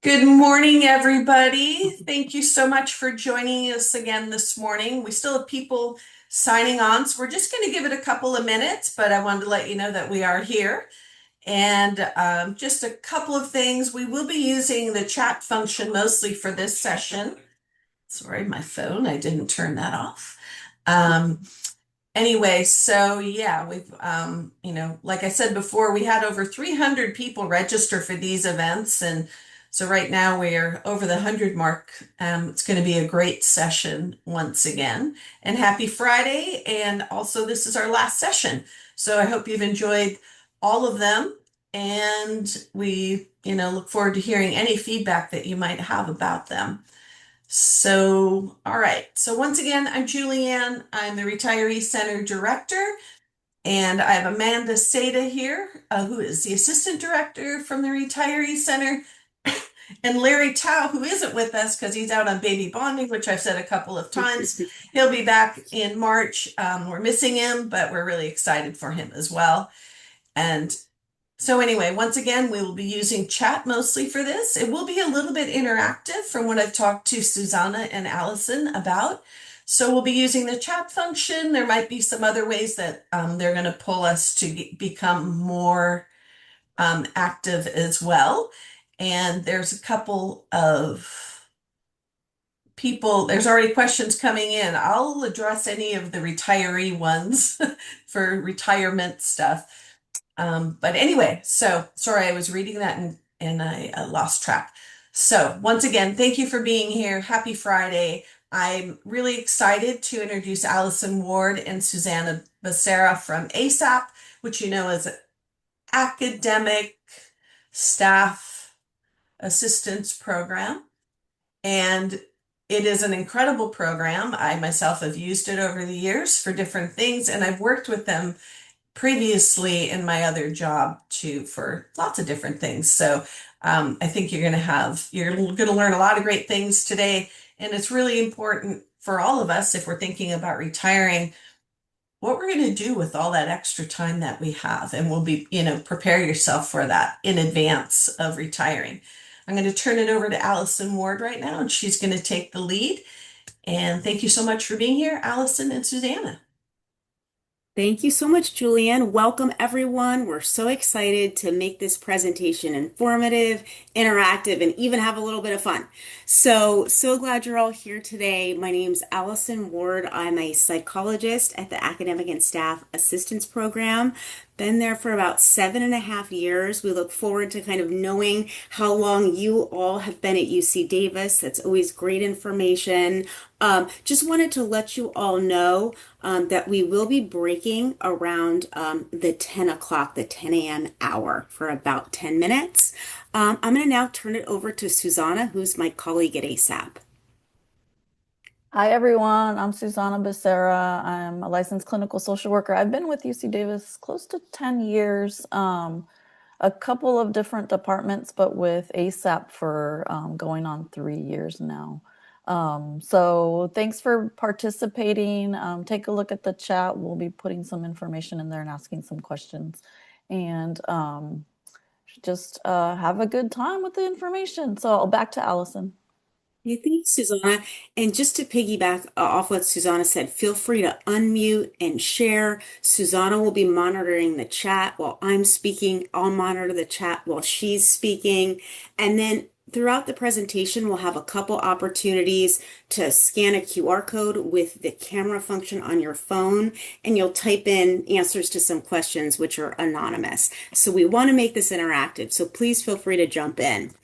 Good morning, everybody. Thank you so much for joining us again this morning. We still have people signing on, so we're just going to give it a couple of minutes, but I wanted to let you know that we are here. And just a couple of things. We will be using the chat function mostly for this session. Sorry, my phone, I didn't turn that off. Um, Anyway, so yeah, like I said before, we had over 300 people register for these events. And so right now we're over the 100 mark. It's going to be a great session once again. And happy Friday. And also, this is our last session. So I hope you've enjoyed all of them. And we look forward to hearing any feedback that you might have about them. So, all right. So once again, I'm Julianne. I'm the Retiree Center Director, and I have Amanda Seda here, who is the Assistant Director from the Retiree Center, and Larry Tao, who isn't with us because he's out on baby bonding, which I've said a couple of times. He'll be back in March. We're missing him, but we're really excited for him as well. And so anyway, once again, we will be using chat mostly for this. It will be a little bit interactive from what I've talked to Susanna and Allison about. So we'll be using the chat function. There might be some other ways that they're going to pull us to become more active as well. And there's a couple of people, there's already questions coming in. I'll address any of the retiree ones for retirement stuff. But anyway, so sorry, I was reading that and I lost track. So once again, thank you for being here. Happy Friday. I'm really excited to introduce Allison Ward and Susanna Becerra from ASAP, which you know is Academic Staff Assistance Program. And it is an incredible program. I myself have used it over the years for different things, and I've worked with them previously in my other job too for lots of different things. So I think you're going to learn a lot of great things today. And it's really important for all of us if we're thinking about retiring, what we're going to do with all that extra time that we have. And we'll prepare yourself for that in advance of retiring. I'm going to turn it over to Allison Ward right now, and she's going to take the lead. And thank you so much for being here, Allison and Susanna. Thank you so much, Julianne. Welcome, everyone. We're so excited to make this presentation informative, interactive, and even have a little bit of fun. So glad you're all here today. My name's Allison Ward. I'm a psychologist at the Academic and Staff Assistance Program. Been there for about 7.5 years. We look forward to kind of knowing how long you all have been at UC Davis. That's always great information. Just wanted to let you all know that we will be breaking around the 10 o'clock, the 10 a.m. hour for about 10 minutes. I'm going to now turn it over to Susanna, who's my colleague at ASAP. Hi, everyone. I'm Susanna Becerra. I'm a licensed clinical social worker. I've been with UC Davis close to 10 years, a couple of different departments, but with ASAP for going on 3 years now. So thanks for participating. Take a look at the chat. We'll be putting some information in there and asking some questions. And just have a good time with the information. So back to Allison. Yeah, thanks, Susanna. And just to piggyback off what Susanna said, feel free to unmute and share. Susanna will be monitoring the chat while I'm speaking. I'll monitor the chat while she's speaking. And then throughout the presentation, we'll have a couple opportunities to scan a QR code with the camera function on your phone, and you'll type in answers to some questions which are anonymous. So we want to make this interactive, so please feel free to jump in.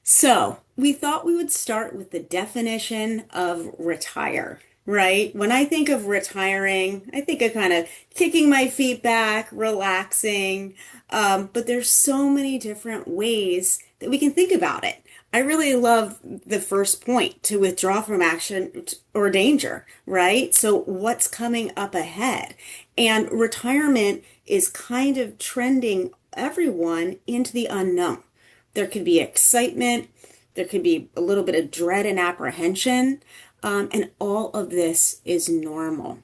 So, we thought we would start with the definition of retire, right? When I think of retiring, I think of kind of kicking my feet back, relaxing, but there's so many different ways that we can think about it. I really love the first point, to withdraw from action or danger, right? So, what's coming up ahead? And retirement is kind of trending everyone into the unknown. There could be excitement, there could be a little bit of dread and apprehension, and all of this is normal.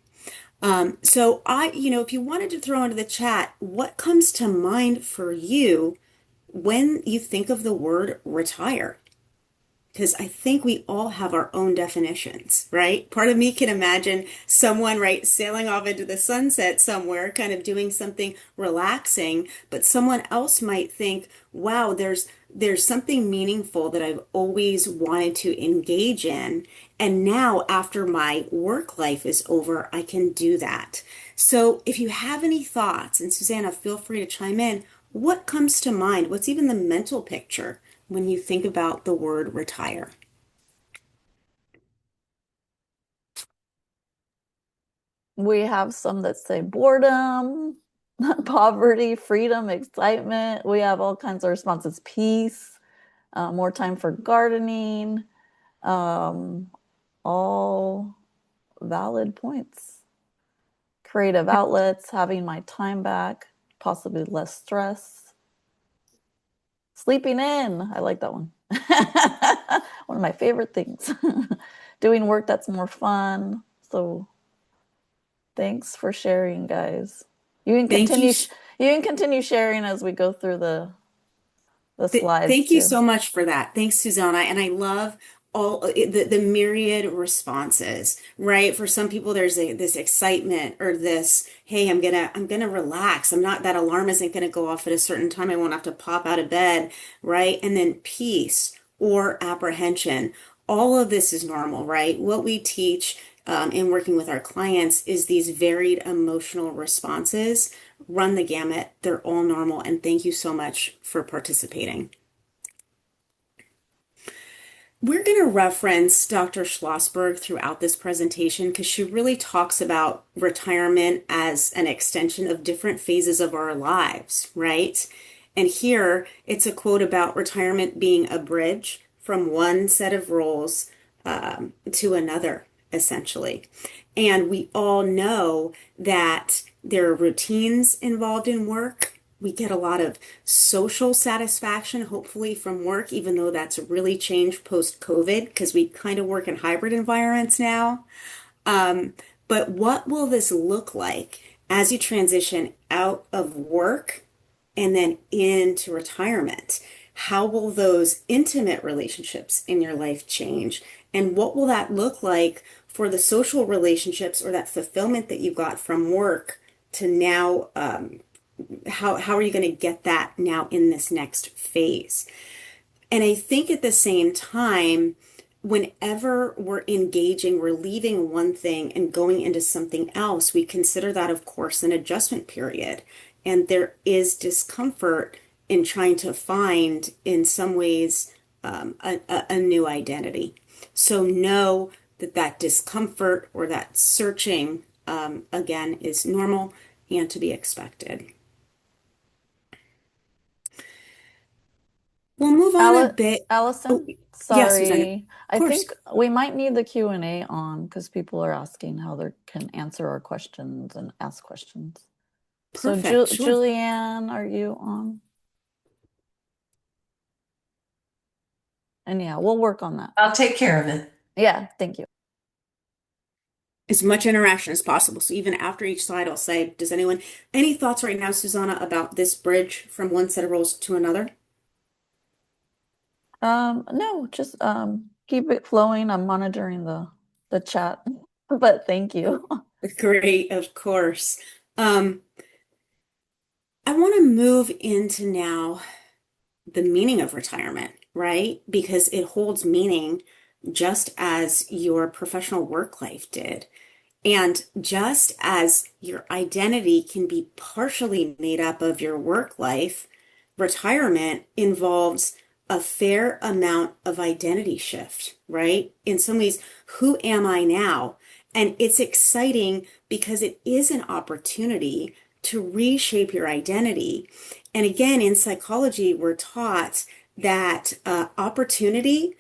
If you wanted to throw into the chat, what comes to mind for you when you think of the word retire, because I think we all have our own definitions, right? Part of me can imagine someone, right, sailing off into the sunset somewhere, kind of doing something relaxing, but someone else might think, wow, there's something meaningful that I've always wanted to engage in, and now after my work life is over, I can do that. So if you have any thoughts, and Susanna, feel free to chime in, what comes to mind? What's even the mental picture when you think about the word retire? We have some that say boredom, poverty, freedom, excitement. We have all kinds of responses. Peace, more time for gardening, um, all valid points. Creative outlets, having my time back, possibly less stress. Sleeping in, I like that one. One of my favorite things. Doing work that's more fun. So thanks for sharing, guys. You can Thank you. continue you can continue sharing as we go through the slides Thank you too. so much for that. Thanks, Susanna. And I love all the myriad responses, right? For some people, there's this excitement or this, hey, I'm gonna relax. I'm not, that alarm isn't gonna go off at a certain time. I won't have to pop out of bed, right? And then peace or apprehension. All of this is normal, right? What we teach in working with our clients is these varied emotional responses. Run the gamut. They're all normal. And thank you so much for participating. We're going to reference Dr. Schlossberg throughout this presentation because she really talks about retirement as an extension of different phases of our lives, right? And here it's a quote about retirement being a bridge from one set of roles to another, essentially. And we all know that there are routines involved in work. We get a lot of social satisfaction, hopefully, from work, even though that's really changed post-COVID because we kind of work in hybrid environments now. But what will this look like as you transition out of work and then into retirement? How will those intimate relationships in your life change? And what will that look like for the social relationships or that fulfillment that you got from work to now? How are you going to get that now in this next phase? And I think at the same time, whenever we're engaging, we're leaving one thing and going into something else, we consider that, of course, an adjustment period. And there is discomfort in trying to find, in some ways, a new identity. So know that that discomfort or that searching, again, is normal and to be expected. We'll move on a bit. Oh, Allison, yes, Susanna. Of sorry. I course. think we might need the Q&A on because people are asking how they can answer our questions and ask questions. So Perfect. Sure. Julianne, are you on? And yeah, we'll work on that. I'll take care of it. Yeah, thank you. As much interaction as possible. So even after each slide, I'll say, does anyone, any thoughts right now, Susanna, about this bridge from one set of roles to another? No, just keep it flowing. I'm monitoring the chat, but thank you. Great, of course. I want to move into now the meaning of retirement, right? Because it holds meaning just as your professional work life did. And just as your identity can be partially made up of your work life, retirement involves a fair amount of identity shift, right? In some ways, who am I now? And it's exciting because it is an opportunity to reshape your identity. And again, in psychology, we're taught that opportunity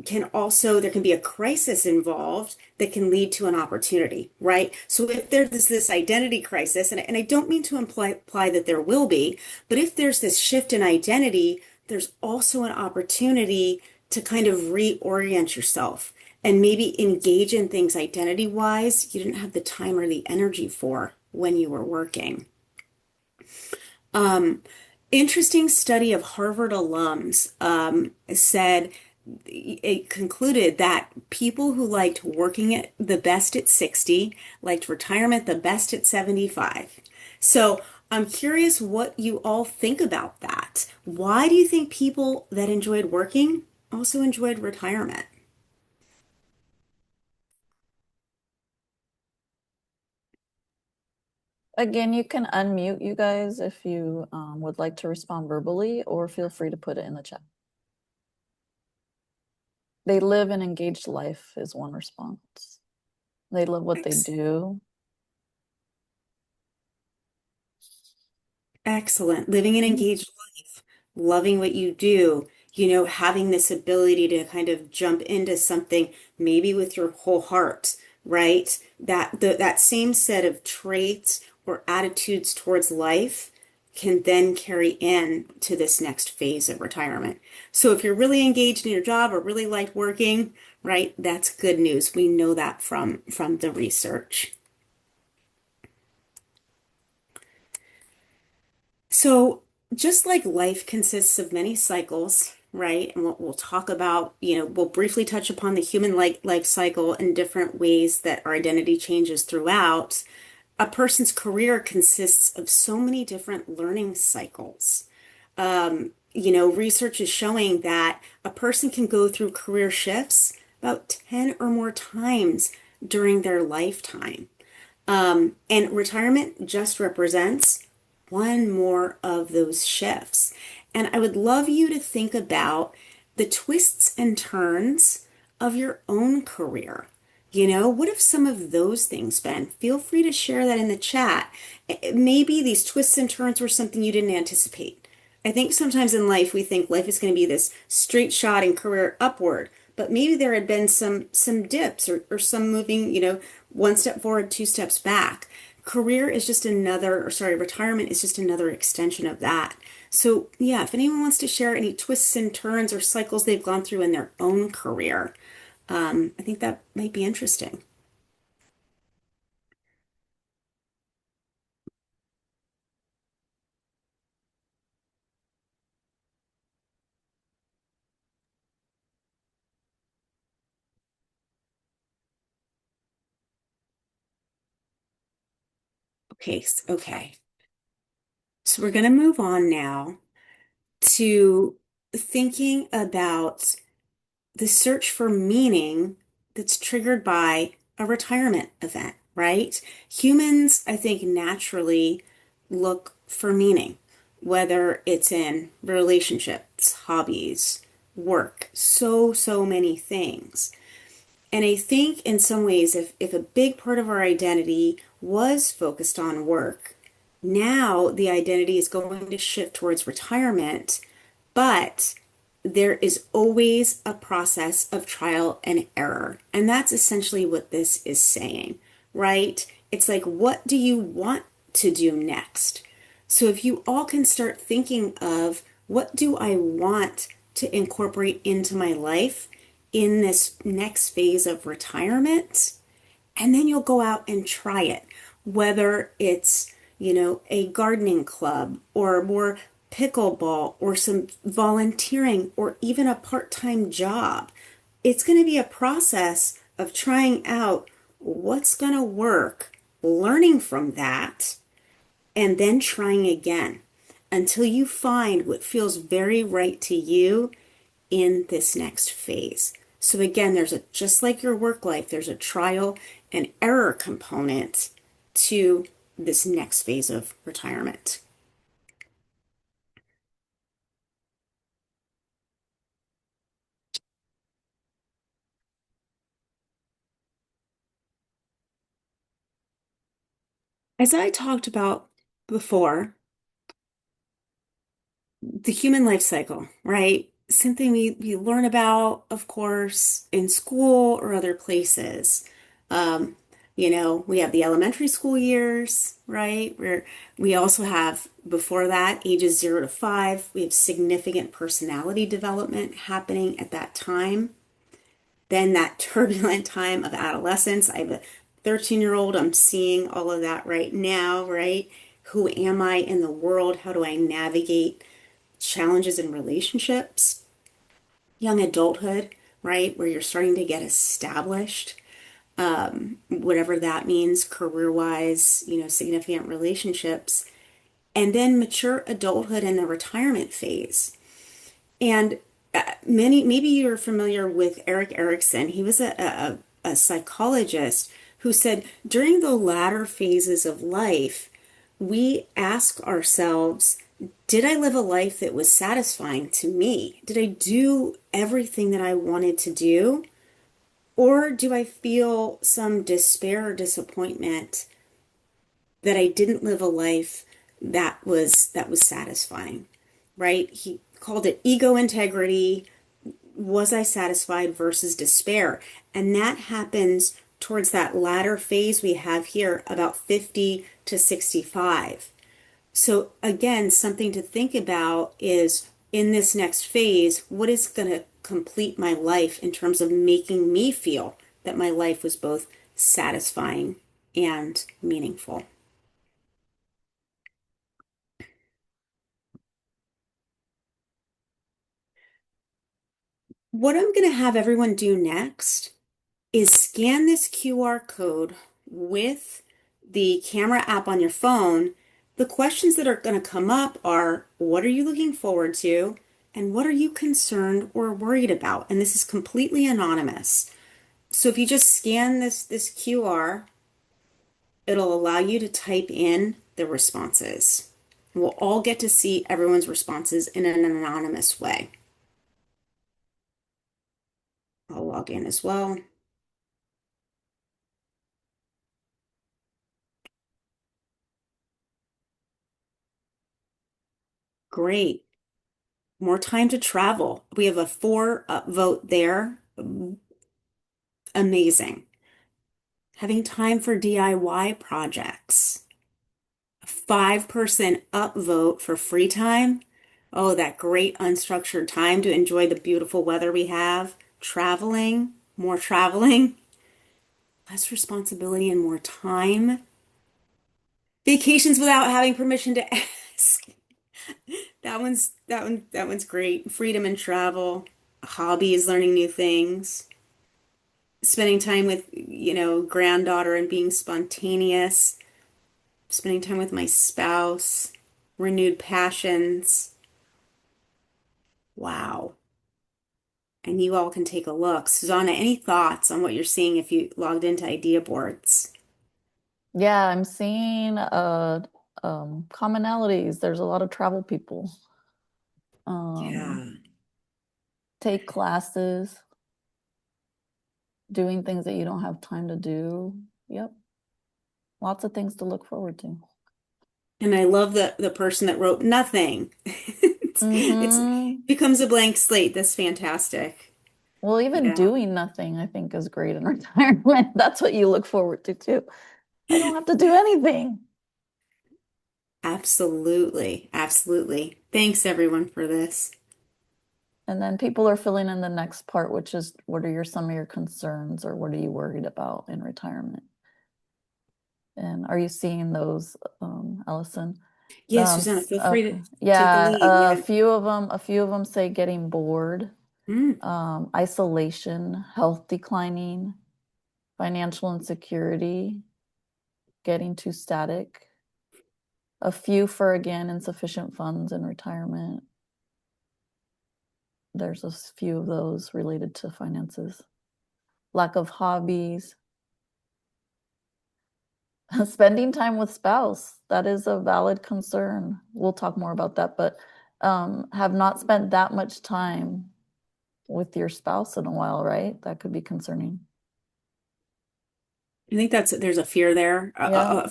can also, there can be a crisis involved that can lead to an opportunity, right? So if there's this identity crisis, and I don't mean to imply that there will be, but if there's this shift in identity, there's also an opportunity to kind of reorient yourself and maybe engage in things identity wise you didn't have the time or the energy for when you were working. Interesting study of Harvard alums said it concluded that people who liked working at the best at 60 liked retirement the best at 75. So I'm curious what you all think about that. Why do you think people that enjoyed working also enjoyed retirement? Again, you can unmute you guys if you would like to respond verbally, or feel free to put it in the chat. They live an engaged life is one response. They love what they do. Excellent. Living an engaged life, loving what you do, having this ability to kind of jump into something maybe with your whole heart, right? That same set of traits or attitudes towards life can then carry in to this next phase of retirement. So if you're really engaged in your job or really like working, right, that's good news. We know that from the research. So, just like life consists of many cycles, right? And we'll talk about, we'll briefly touch upon the human life cycle in different ways that our identity changes throughout. A person's career consists of so many different learning cycles. Research is showing that a person can go through career shifts about 10 or more times during their lifetime. And retirement just represents one more of those shifts. And I would love you to think about the twists and turns of your own career. What have some of those things been? Feel free to share that in the chat. Maybe these twists and turns were something you didn't anticipate. I think sometimes in life we think life is going to be this straight shot and career upward, but maybe there had been some dips or some moving, one step forward, two steps back. Career is just another, or sorry, retirement is just another extension of that. So yeah, if anyone wants to share any twists and turns or cycles they've gone through in their own career, I think that might be interesting. Okay. So we're going to move on now to thinking about the search for meaning that's triggered by a retirement event, right? Humans, I think, naturally look for meaning, whether it's in relationships, hobbies, work, so many things. And I think in some ways, if a big part of our identity was focused on work, now the identity is going to shift towards retirement, but there is always a process of trial and error. And that's essentially what this is saying, right? It's like, what do you want to do next? So if you all can start thinking of what do I want to incorporate into my life in this next phase of retirement, and then you'll go out and try it, whether it's, a gardening club or more pickleball or some volunteering or even a part-time job. It's going to be a process of trying out what's going to work, learning from that, and then trying again until you find what feels very right to you in this next phase. So again, just like your work life, there's a trial and error component to this next phase of retirement. As I talked about before, the human life cycle, right? Something we learn about, of course, in school or other places. Um, we have the elementary school years, right? Where we also have, before that, ages 0 to 5. We have significant personality development happening at that time. Then that turbulent time of adolescence. I have a 13-year-old. I'm seeing all of that right now, right? Who am I in the world? How do I navigate challenges in relationships? Young adulthood, right? Where you're starting to get established, whatever that means, career-wise, significant relationships. And then mature adulthood and the retirement phase. And maybe you're familiar with Erik Erikson. He was a psychologist who said during the latter phases of life, we ask ourselves, did I live a life that was satisfying to me? Did I do everything that I wanted to do? Or do I feel some despair or disappointment that I didn't live a life that was satisfying, right? He called it ego integrity. Was I satisfied versus despair? And that happens towards that latter phase we have here, about 50 to 65. So again, something to think about is in this next phase, what is going to complete my life in terms of making me feel that my life was both satisfying and meaningful. What I'm going to have everyone do next is scan this QR code with the camera app on your phone. The questions that are going to come up are, what are you looking forward to? And what are you concerned or worried about? And this is completely anonymous. So if you just scan this QR, it'll allow you to type in the responses. We'll all get to see everyone's responses in an anonymous way. I'll log in as well. Great. More time to travel. We have a 4 vote there. Amazing. Having time for DIY projects. A 5% upvote for free time. Oh, that great unstructured time to enjoy the beautiful weather we have. Traveling, more traveling, less responsibility and more time. Vacations without having permission to ask. That one's great. Freedom and travel. Hobbies, learning new things. Spending time with, granddaughter and being spontaneous. Spending time with my spouse. Renewed passions. Wow. And you all can take a look. Susanna, any thoughts on what you're seeing if you logged into idea boards? Yeah, I'm seeing commonalities. There's a lot of travel people. Um, Yeah. take classes, doing things that you don't have time to do. Yep. Lots of things to look forward to. And I love the person that wrote nothing. It's Mm-hmm. becomes a blank slate. That's fantastic. Well, even Yeah, doing nothing, I think, is great in retirement. That's what you look forward to too. I don't have to do anything. absolutely. Absolutely. Thanks everyone for this. And then people are filling in the next part, which is what are some of your concerns or what are you worried about in retirement? And are you seeing those, Allison? Yeah, Susanna, feel free to take the Yeah, lead. Yeah. a few of them say getting bored, Mm. isolation, health declining, financial insecurity, getting too static. A few for again insufficient funds in retirement. There's a few of those related to finances. Lack of hobbies. Spending time with spouse, that is a valid concern. We'll talk more about that, but have not spent that much time with your spouse in a while, right? That could be concerning. I think there's a fear there. Yeah.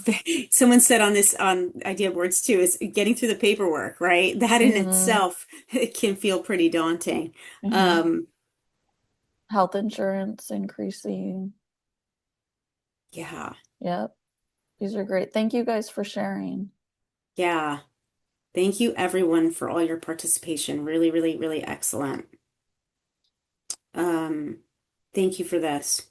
Someone said on idea boards too, is getting through the paperwork, right? That in Mm-hmm. itself can feel pretty daunting. Mm-hmm. Um, Health insurance increasing. yeah, Yep. These are great. Thank you guys for sharing. yeah. Thank you everyone for all your participation. Really, really, really excellent. Um, thank you for this.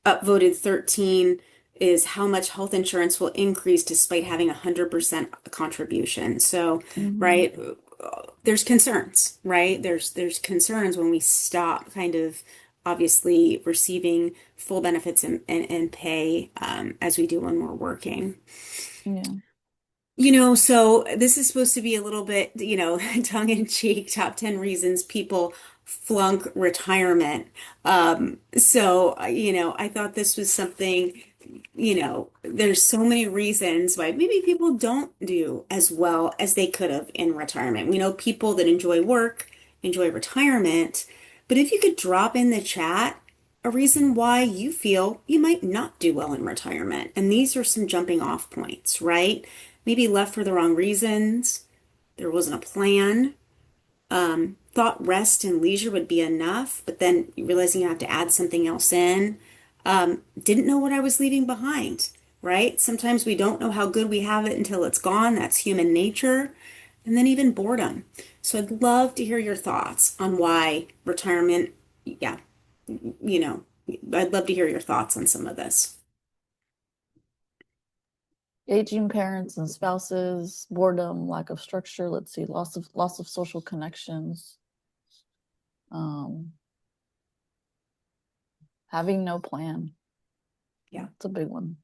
Upvoted 13. is how much health insurance will increase despite having 100% contribution. So, Hmm. right, there's concerns, right? There's concerns when we stop kind of obviously receiving full benefits and pay as we do when we're working. Yeah. So this is supposed to be a little bit, tongue in cheek, top 10 reasons people flunk retirement. I thought this was something, there's so many reasons why maybe people don't do as well as they could have in retirement. We know people that enjoy work, enjoy retirement, but if you could drop in the chat a reason why you feel you might not do well in retirement. And these are some jumping off points, right? Maybe left for the wrong reasons. There wasn't a plan. Thought rest and leisure would be enough, but then realizing you have to add something else in. Didn't know what I was leaving behind, right? Sometimes we don't know how good we have it until it's gone. That's human nature. And then even boredom. So I'd love to hear your thoughts on why retirement, yeah, you know, I'd love to hear your thoughts on some of this. Aging parents and spouses, boredom, lack of structure. Let's see, loss of social connections. Um, Having no plan. Yeah, It's a big one.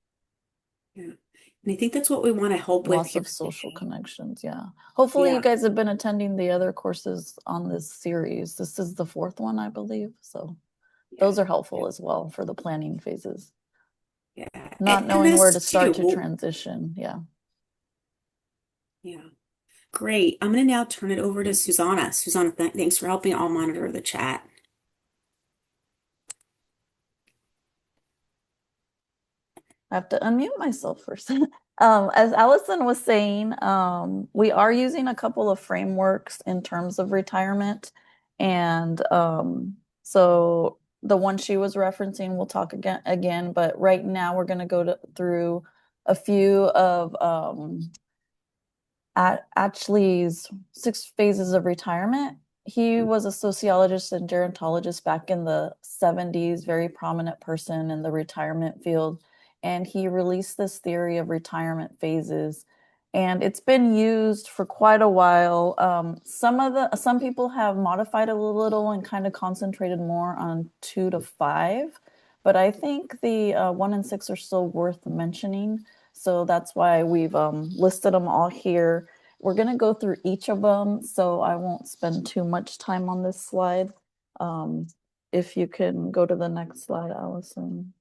yeah. And I think that's what we want to help with Loss here of social today. connections. Yeah. Hopefully, you Yeah, guys have been attending the other courses on this series. This is the fourth one, I believe. So yeah, those are yeah, helpful as well for the planning phases. yeah. Not And knowing where to this too. start to Well, transition. Yeah. yeah. Great. I'm going to now turn it over to Susanna. Susanna, thanks for helping. I'll monitor the chat. I have to unmute myself first. As Allison was saying, we are using a couple of frameworks in terms of retirement. And so the one she was referencing, we'll talk again, but right now we're going to through a few of Ashley's 6 phases of retirement. He was a sociologist and gerontologist back in the 70s, very prominent person in the retirement field. And he released this theory of retirement phases. And it's been used for quite a while. Some people have modified it a little and kind of concentrated more on 2 to 5. But I think the 1 and 6 are still worth mentioning. So that's why we've listed them all here. We're going to go through each of them, so I won't spend too much time on this slide. Um, if you can go to the next slide, Allison.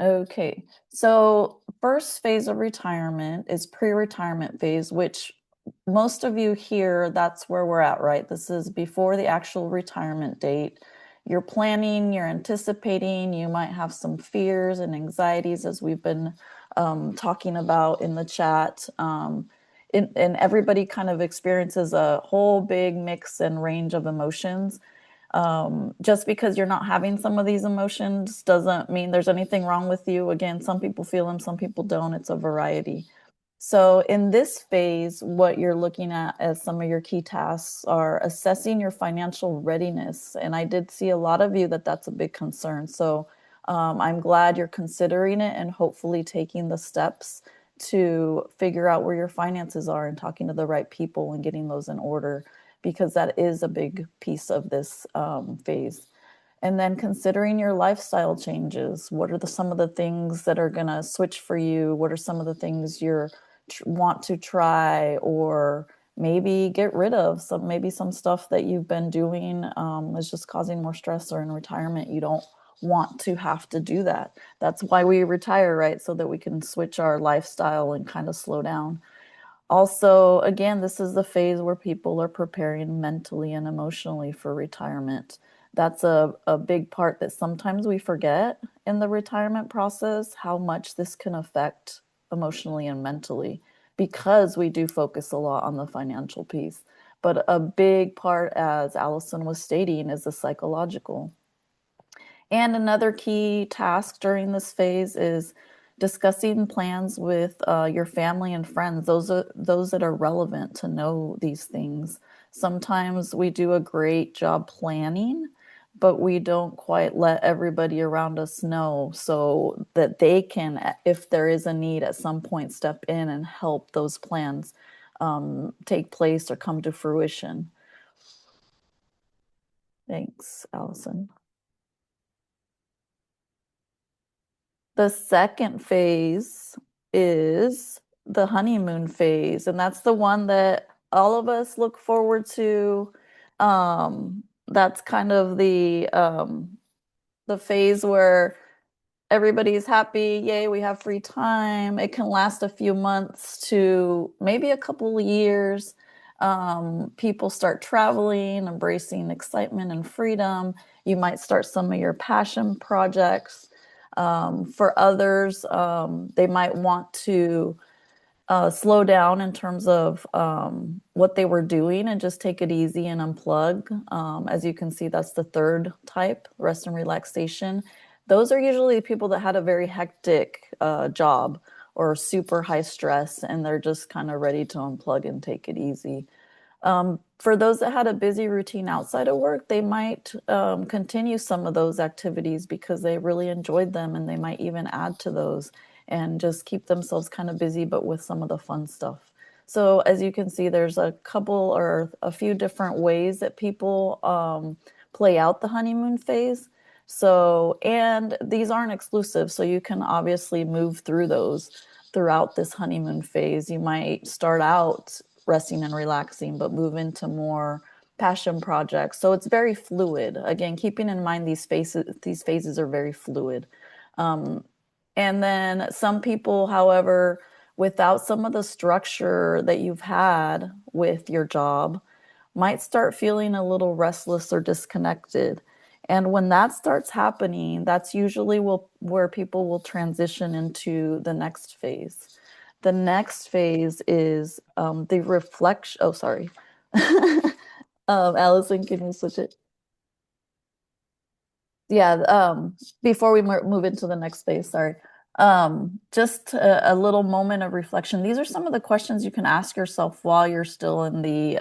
Okay, so first phase of retirement is pre-retirement phase, which most of you here, that's where we're at, right? This is before the actual retirement date. You're planning, you're anticipating, you might have some fears and anxieties as we've been talking about in the chat. And everybody kind of experiences a whole big mix and range of emotions. Just because you're not having some of these emotions doesn't mean there's anything wrong with you. Again, some people feel them, some people don't. It's a variety. So in this phase, what you're looking at as some of your key tasks are assessing your financial readiness. And I did see a lot of you that's a big concern. So I'm glad you're considering it and hopefully taking the steps to figure out where your finances are and talking to the right people and getting those in order, because that is a big piece of this phase. And then considering your lifestyle changes. What are some of the things that are going to switch for you? What are some of the things you're want to try or maybe get rid of? Maybe some stuff that you've been doing is just causing more stress, or in retirement you don't want to have to do that. That's why we retire, right? So that we can switch our lifestyle and kind of slow down. Also, again, this is the phase where people are preparing mentally and emotionally for retirement. That's a big part that sometimes we forget in the retirement process, how much this can affect emotionally and mentally, because we do focus a lot on the financial piece. But a big part, as Allison was stating, is the psychological. And another key task during this phase is discussing plans with your family and friends, those that are relevant to know these things. Sometimes we do a great job planning, but we don't quite let everybody around us know so that they can, if there is a need at some point, step in and help those plans take place or come to fruition. Thanks, Allison. The second phase is the honeymoon phase, and that's the one that all of us look forward to. That's kind of the phase where everybody's happy, yay, we have free time. It can last a few months to maybe a couple of years. People start traveling, embracing excitement and freedom. You might start some of your passion projects. For others, they might want to slow down in terms of what they were doing and just take it easy and unplug. As you can see, that's the third type, rest and relaxation. Those are usually the people that had a very hectic job or super high stress, and they're just kind of ready to unplug and take it easy. For those that had a busy routine outside of work, they might continue some of those activities because they really enjoyed them, and they might even add to those and just keep themselves kind of busy, but with some of the fun stuff. So as you can see, there's a couple or a few different ways that people play out the honeymoon phase. So, and these aren't exclusive, so you can obviously move through those throughout this honeymoon phase. You might start out resting and relaxing, but move into more passion projects. So it's very fluid. Again, keeping in mind these phases are very fluid. And then some people, however, without some of the structure that you've had with your job, might start feeling a little restless or disconnected. And when that starts happening, that's usually where people will transition into the next phase. The next phase is the reflection. Oh, sorry. Allison, can you switch it? Yeah, before we move into the next phase, sorry. Just a little moment of reflection. These are some of the questions you can ask yourself while you're still in the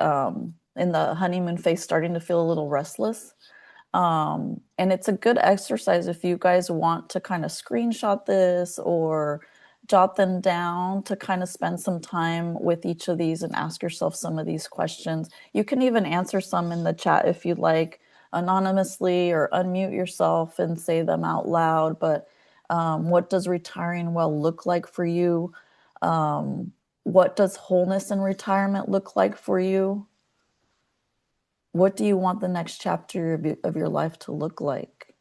honeymoon phase, starting to feel a little restless. And it's a good exercise if you guys want to kind of screenshot this or jot them down to kind of spend some time with each of these and ask yourself some of these questions. You can even answer some in the chat if you'd like, anonymously, or unmute yourself and say them out loud. But what does retiring well look like for you? What does wholeness in retirement look like for you? What do you want the next chapter of your life to look like?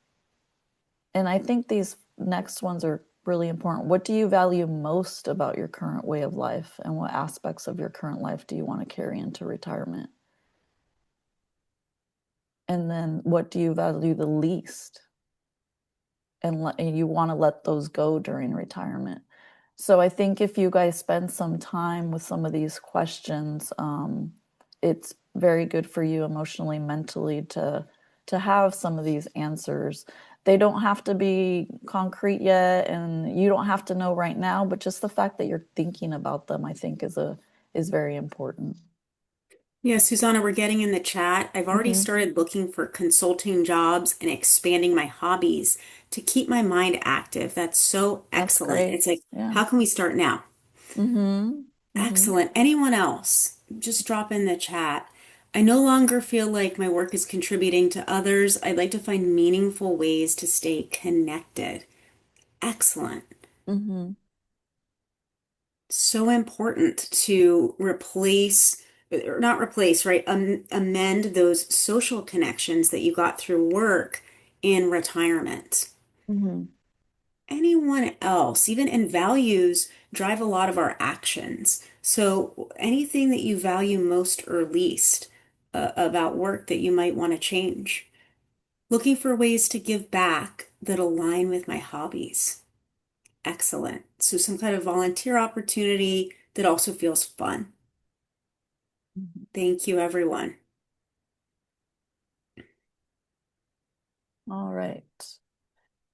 And I think these next ones are really important. What do you value most about your current way of life, and what aspects of your current life do you want to carry into retirement? And then what do you value the least? And you want to let those go during retirement. So I think if you guys spend some time with some of these questions, it's very good for you emotionally, mentally to have some of these answers. They don't have to be concrete yet, and you don't have to know right now, but just the fact that you're thinking about them, I think is very important. Yeah, Susanna, we're getting in the chat. I've already Mm-hmm. started looking for consulting jobs and expanding my hobbies to keep my mind active. That's so That's excellent. great. It's like, Yeah. how can we start now? Mm-hmm. Mm-hmm. Excellent. Anyone else? Just drop in the chat. I no longer feel like my work is contributing to others. I'd like to find meaningful ways to stay connected. Excellent. Mm-hmm. So important to replace, or not replace, right? Amend those social connections that you got through work in retirement. Mm-hmm. Anyone else, even in values, drive a lot of our actions. So anything that you value most or least about work that you might want to change. Looking for ways to give back that align with my hobbies. Excellent. So some kind of volunteer opportunity that also feels fun. Mm-hmm. Thank you, everyone. All right.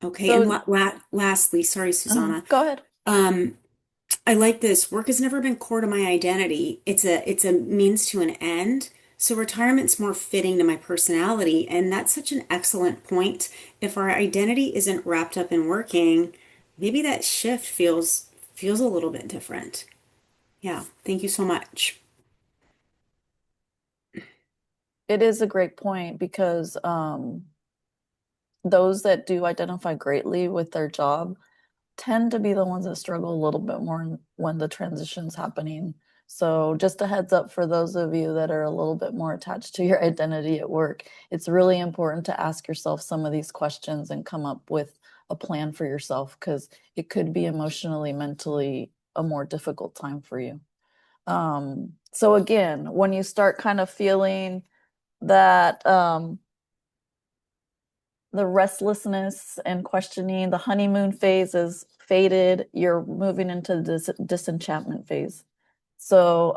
Okay, and So, lastly, sorry, Susanna. go ahead. Um, I like this. Work has never been core to my identity. It's a means to an end. So retirement's more fitting to my personality, and that's such an excellent point. If our identity isn't wrapped up in working, maybe that shift feels a little bit different. Yeah, thank you so much. It is a great point because those that do identify greatly with their job tend to be the ones that struggle a little bit more when the transition's happening. So just a heads up for those of you that are a little bit more attached to your identity at work, it's really important to ask yourself some of these questions and come up with a plan for yourself because it could be emotionally, mentally a more difficult time for you. So again, when you start kind of feeling that the restlessness and questioning, the honeymoon phase is faded, you're moving into this disenchantment phase. So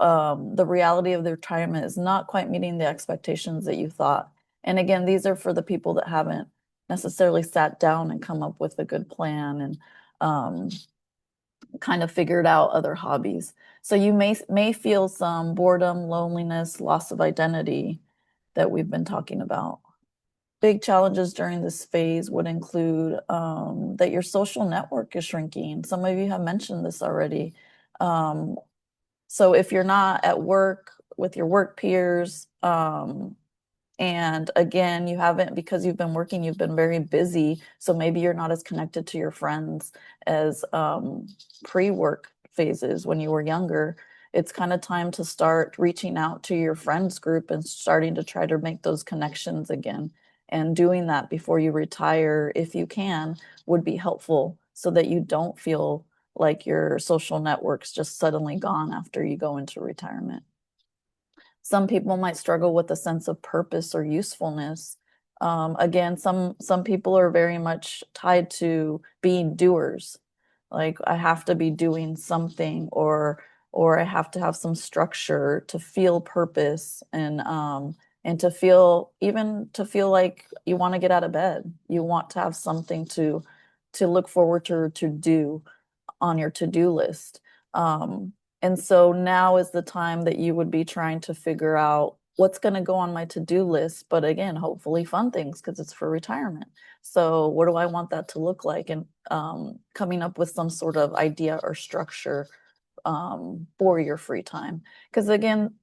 the reality of the retirement is not quite meeting the expectations that you thought. And again, these are for the people that haven't necessarily sat down and come up with a good plan and kind of figured out other hobbies. So you may feel some boredom, loneliness, loss of identity that we've been talking about. Big challenges during this phase would include that your social network is shrinking. Some of you have mentioned this already. So if you're not at work with your work peers, and again, you haven't, because you've been working, you've been very busy. So maybe you're not as connected to your friends as pre-work phases when you were younger. It's kind of time to start reaching out to your friends group and starting to try to make those connections again. And doing that before you retire, if you can, would be helpful so that you don't feel like your social network's just suddenly gone after you go into retirement. Some people might struggle with a sense of purpose or usefulness. Again, some people are very much tied to being doers. Like I have to be doing something, or I have to have some structure to feel purpose and to feel, even to feel like you want to get out of bed. You want to have something to look forward to do on your to-do list. And so now is the time that you would be trying to figure out what's going to go on my to-do list, but again, hopefully fun things because it's for retirement. So what do I want that to look like? And coming up with some sort of idea or structure for your free time. Because again,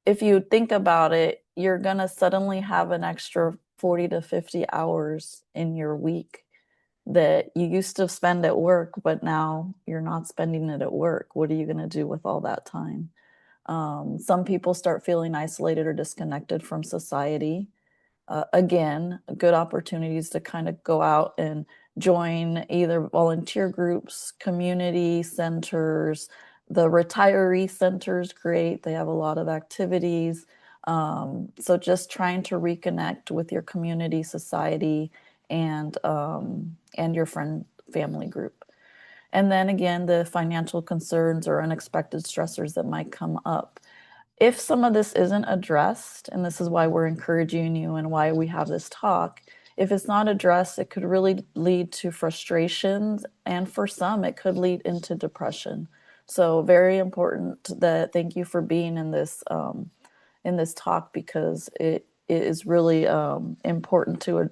if you think about it, you're going to suddenly have an extra 40 to 50 hours in your week that you used to spend at work, but now you're not spending it at work. What are you going to do with all that time? Some people start feeling isolated or disconnected from society. Again, good opportunities to kind of go out and join either volunteer groups, community centers. The retiree center is great. They have a lot of activities. So just trying to reconnect with your community, society, and your friend family group. And then again, the financial concerns or unexpected stressors that might come up. If some of this isn't addressed, and this is why we're encouraging you and why we have this talk, if it's not addressed, it could really lead to frustrations, and for some, it could lead into depression. So very important that thank you for being in this talk because it is really important to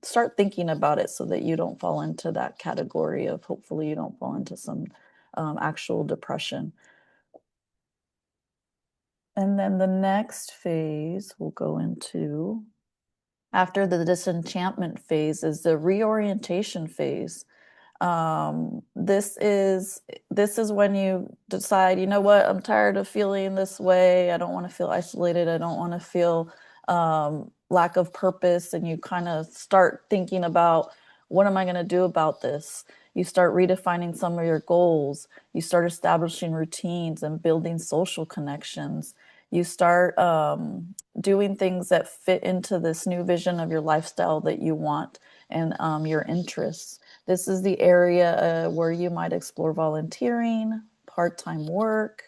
start thinking about it so that you don't fall into that category of hopefully you don't fall into some actual depression. And then the next phase we'll go into after the disenchantment phase is the reorientation phase. This is when you decide, you know what, I'm tired of feeling this way. I don't want to feel isolated. I don't want to feel lack of purpose. And you kind of start thinking about what am I going to do about this? You start redefining some of your goals. You start establishing routines and building social connections. You start doing things that fit into this new vision of your lifestyle that you want and your interests. This is the area where you might explore volunteering, part-time work,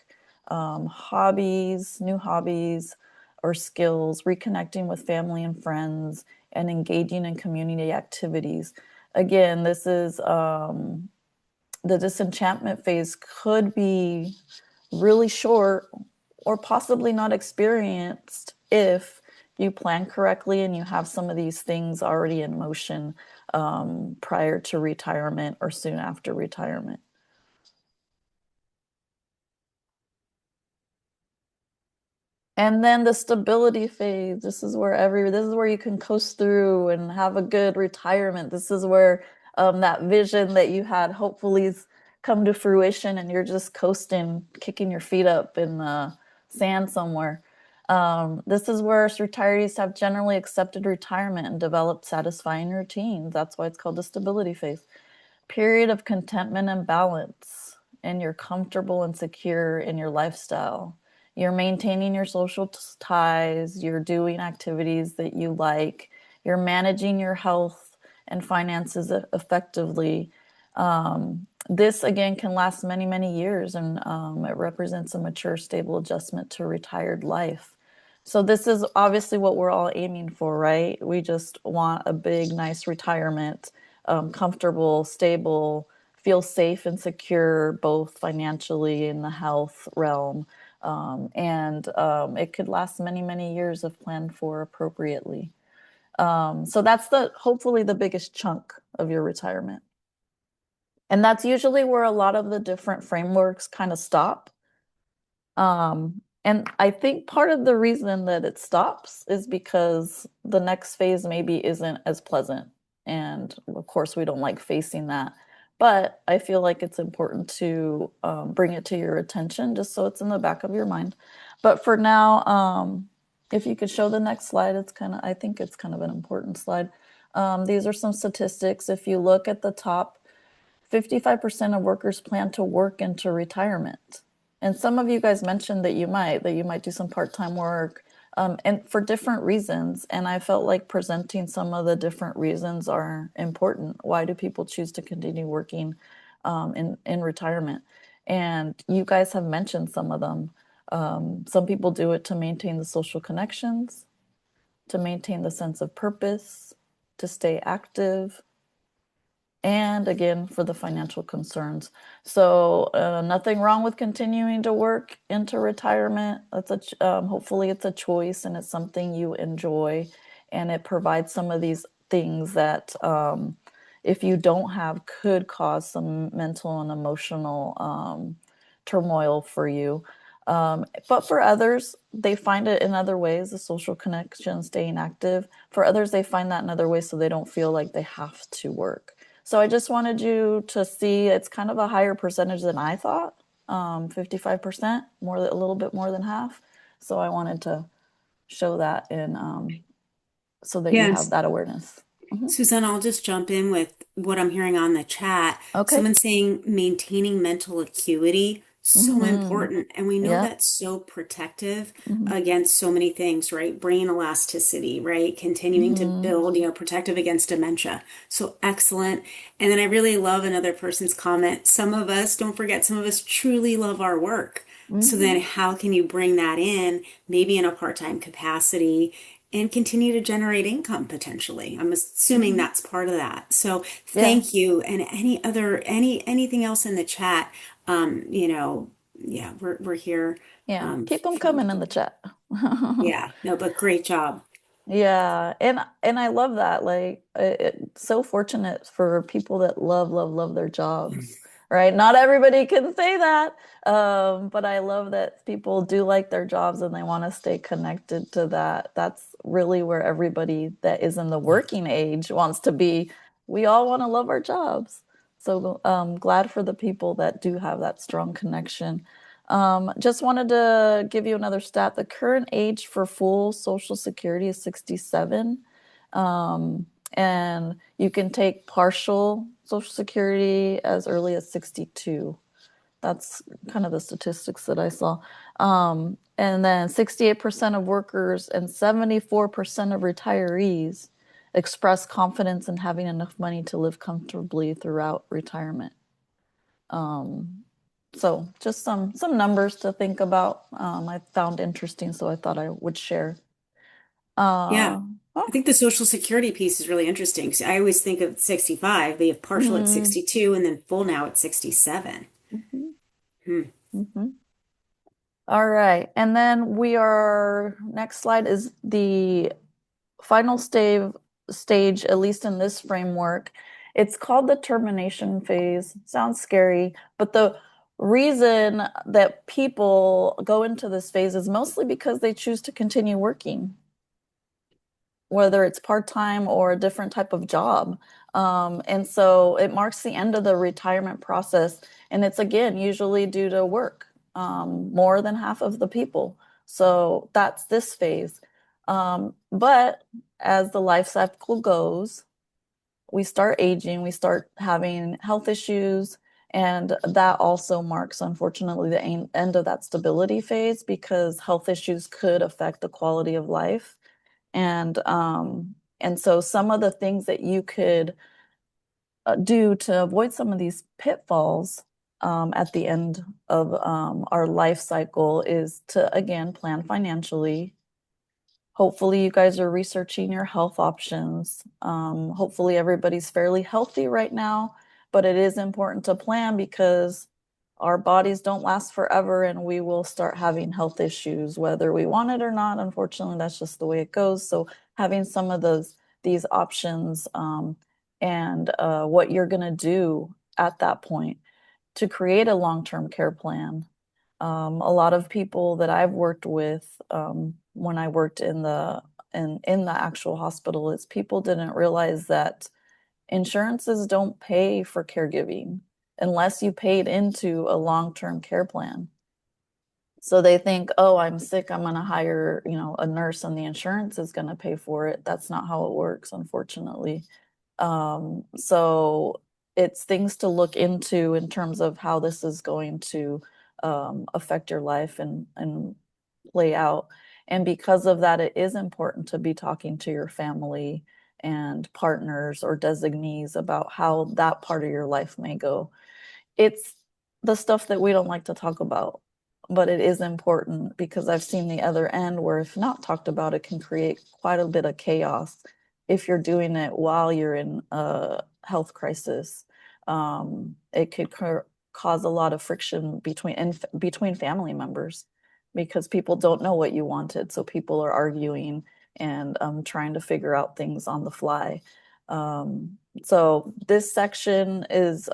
hobbies, new hobbies or skills, reconnecting with family and friends, and engaging in community activities. Again, this is the disenchantment phase could be really short or possibly not experienced if you plan correctly and you have some of these things already in motion prior to retirement or soon after retirement. And then the stability phase, this is where you can coast through and have a good retirement. This is where that vision that you had hopefully's come to fruition and you're just coasting, kicking your feet up in the sand somewhere. This is where retirees have generally accepted retirement and developed satisfying routines. That's why it's called the stability phase. Period of contentment and balance, and you're comfortable and secure in your lifestyle. You're maintaining your social ties, you're doing activities that you like, you're managing your health and finances effectively. This again can last many, many years, and it represents a mature, stable adjustment to retired life. So this is obviously what we're all aiming for, right? We just want a big, nice retirement, comfortable, stable, feel safe and secure, both financially in the health realm. And it could last many, many years if planned for appropriately. So that's hopefully the biggest chunk of your retirement. And that's usually where a lot of the different frameworks kind of stop. And I think part of the reason that it stops is because the next phase maybe isn't as pleasant. And of course, we don't like facing that. But I feel like it's important to bring it to your attention just so it's in the back of your mind. But for now, if you could show the next slide, I think it's kind of an important slide. These are some statistics. If you look at the top, 55% of workers plan to work into retirement. And some of you guys mentioned that you might do some part-time work, and for different reasons. And I felt like presenting some of the different reasons are important. Why do people choose to continue working in retirement? And you guys have mentioned some of them. Some people do it to maintain the social connections, to maintain the sense of purpose, to stay active, and again for the financial concerns. So nothing wrong with continuing to work into retirement. Hopefully it's a choice and it's something you enjoy, and it provides some of these things that if you don't have, could cause some mental and emotional turmoil for you. But for others, they find it in other ways, the social connection, staying active. For others, they find that in other ways so they don't feel like they have to work. So I just wanted you to see it's kind of a higher percentage than I thought, 55%, a little bit more than half. So I wanted to show that so that you have Yes. that awareness. Susanna, I'll just jump in with what I'm hearing on the chat. Okay. Someone saying maintaining mental acuity, so Mm-hmm. important. And we know Yep. that's so protective Mm-hmm. against so many things, right? Brain elasticity, right? Continuing to Mm-hmm. build, protective against dementia. So excellent. And then I really love another person's comment. Don't forget, some of us truly love our work. So Mm-hmm. then how can you bring that in, maybe in a part-time capacity, and continue to generate income potentially? I'm assuming Mm-hmm. that's part of that. So Yeah. thank you. And anything else in the chat, yeah, we're here Yeah. Keep them for coming in the chat. yeah, no, but great job. Yeah, and I love that. Like, it's so fortunate for people that love their jobs, right? Not everybody can say that, but I love that people do like their jobs and they want to stay connected to that. That's really where everybody that is in the working age wants to be. We all want to love our jobs. So, glad for the people that do have that strong connection. Just wanted to give you another stat. The current age for full Social Security is 67. And you can take partial Social Security as early as 62. That's kind of the statistics that I saw. And then 68% of workers and 74% of retirees express confidence in having enough money to live comfortably throughout retirement. So just some numbers to think about. I found interesting, so I thought I would share. Yeah. I Oh, think the Social Security piece is really interesting. So I always think of 65. They have partial at mm, 62 and then full now at 67. mhm, Hmm. mhm. All right. And then next slide is the final stage, at least in this framework. It's called the termination phase. Sounds scary, but the reason that people go into this phase is mostly because they choose to continue working, whether it's part-time or a different type of job. And so it marks the end of the retirement process. And it's again, usually due to work, more than half of the people. So that's this phase. But as the life cycle goes, we start aging, we start having health issues, and that also marks, unfortunately, the end of that stability phase because health issues could affect the quality of life. And so some of the things that you could do to avoid some of these pitfalls at the end of our life cycle is to, again, plan financially. Hopefully, you guys are researching your health options. Hopefully, everybody's fairly healthy right now, but it is important to plan because our bodies don't last forever and we will start having health issues, whether we want it or not. Unfortunately, that's just the way it goes. So, having some of these options and what you're going to do at that point to create a long-term care plan. A lot of people that I've worked with when I worked in the actual hospital is people didn't realize that insurances don't pay for caregiving unless you paid into a long-term care plan. So they think, oh, I'm sick, I'm going to hire, a nurse and the insurance is going to pay for it. That's not how it works, unfortunately. So it's things to look into in terms of how this is going to affect your life and play out. And because of that, it is important to be talking to your family and partners or designees about how that part of your life may go. It's the stuff that we don't like to talk about, but it is important because I've seen the other end where if not talked about, it can create quite a bit of chaos if you're doing it while you're in a health crisis. It could cause a lot of friction between family members because people don't know what you wanted. So people are arguing and trying to figure out things on the fly. So this section is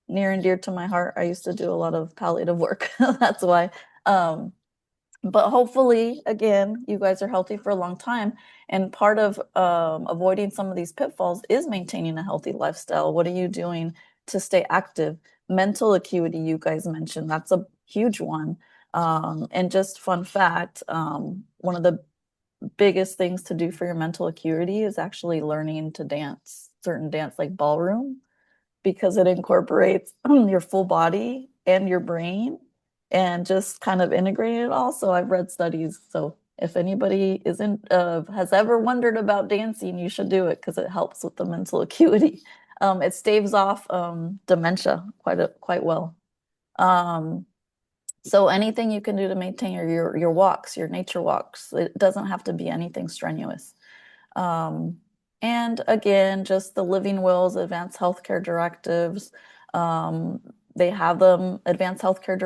near and dear to my heart. I used to do a lot of palliative work. That's why. But hopefully, again, you guys are healthy for a long time. And part of avoiding some of these pitfalls is maintaining a healthy lifestyle. What are you doing to stay active? Mental acuity, you guys mentioned, that's a huge one. And just fun fact, one of the biggest things to do for your mental acuity is actually learning to dance, certain dance like ballroom because it incorporates your full body and your brain and just kind of integrating it all. So I've read studies. So if anybody isn't has ever wondered about dancing, you should do it because it helps with the mental acuity. It staves off dementia quite well. Um, so anything you can do to maintain your walks, your nature walks, it doesn't have to be anything strenuous. Um, and again, just the living wills, advanced healthcare directives. Um, they have them, advanced healthcare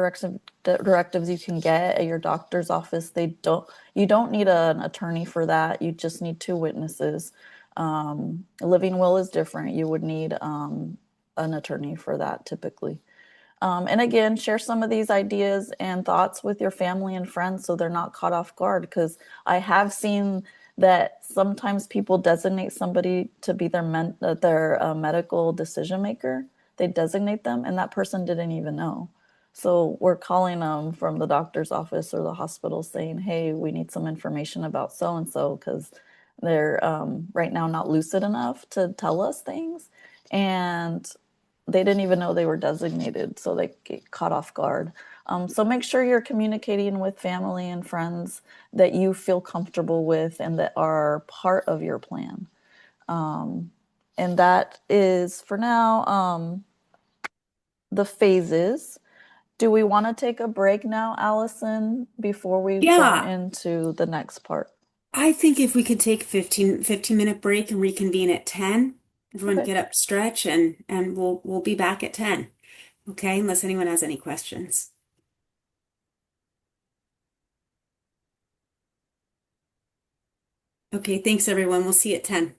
directives you can get at your doctor's office. You don't need an attorney for that. You just need two witnesses. A living will is different. You would need an attorney for that typically. And again, share some of these ideas and thoughts with your family and friends so they're not caught off guard. Because I have seen that sometimes people designate somebody to be their medical decision maker. They designate them, and that person didn't even know. So we're calling them from the doctor's office or the hospital saying, hey, we need some information about so and so because they're right now not lucid enough to tell us things. And they didn't even know they were designated, so they get caught off guard. So make sure you're communicating with family and friends that you feel comfortable with and that are part of your plan. And that is for now the phases. Do we want to take a break now, Allison, before we go Yeah, into the next part? I think if we could take 15-minute break and reconvene at 10, everyone Okay. get up, stretch, and we'll be back at 10. Okay, unless anyone has any questions. Okay, thanks everyone. We'll see you at 10.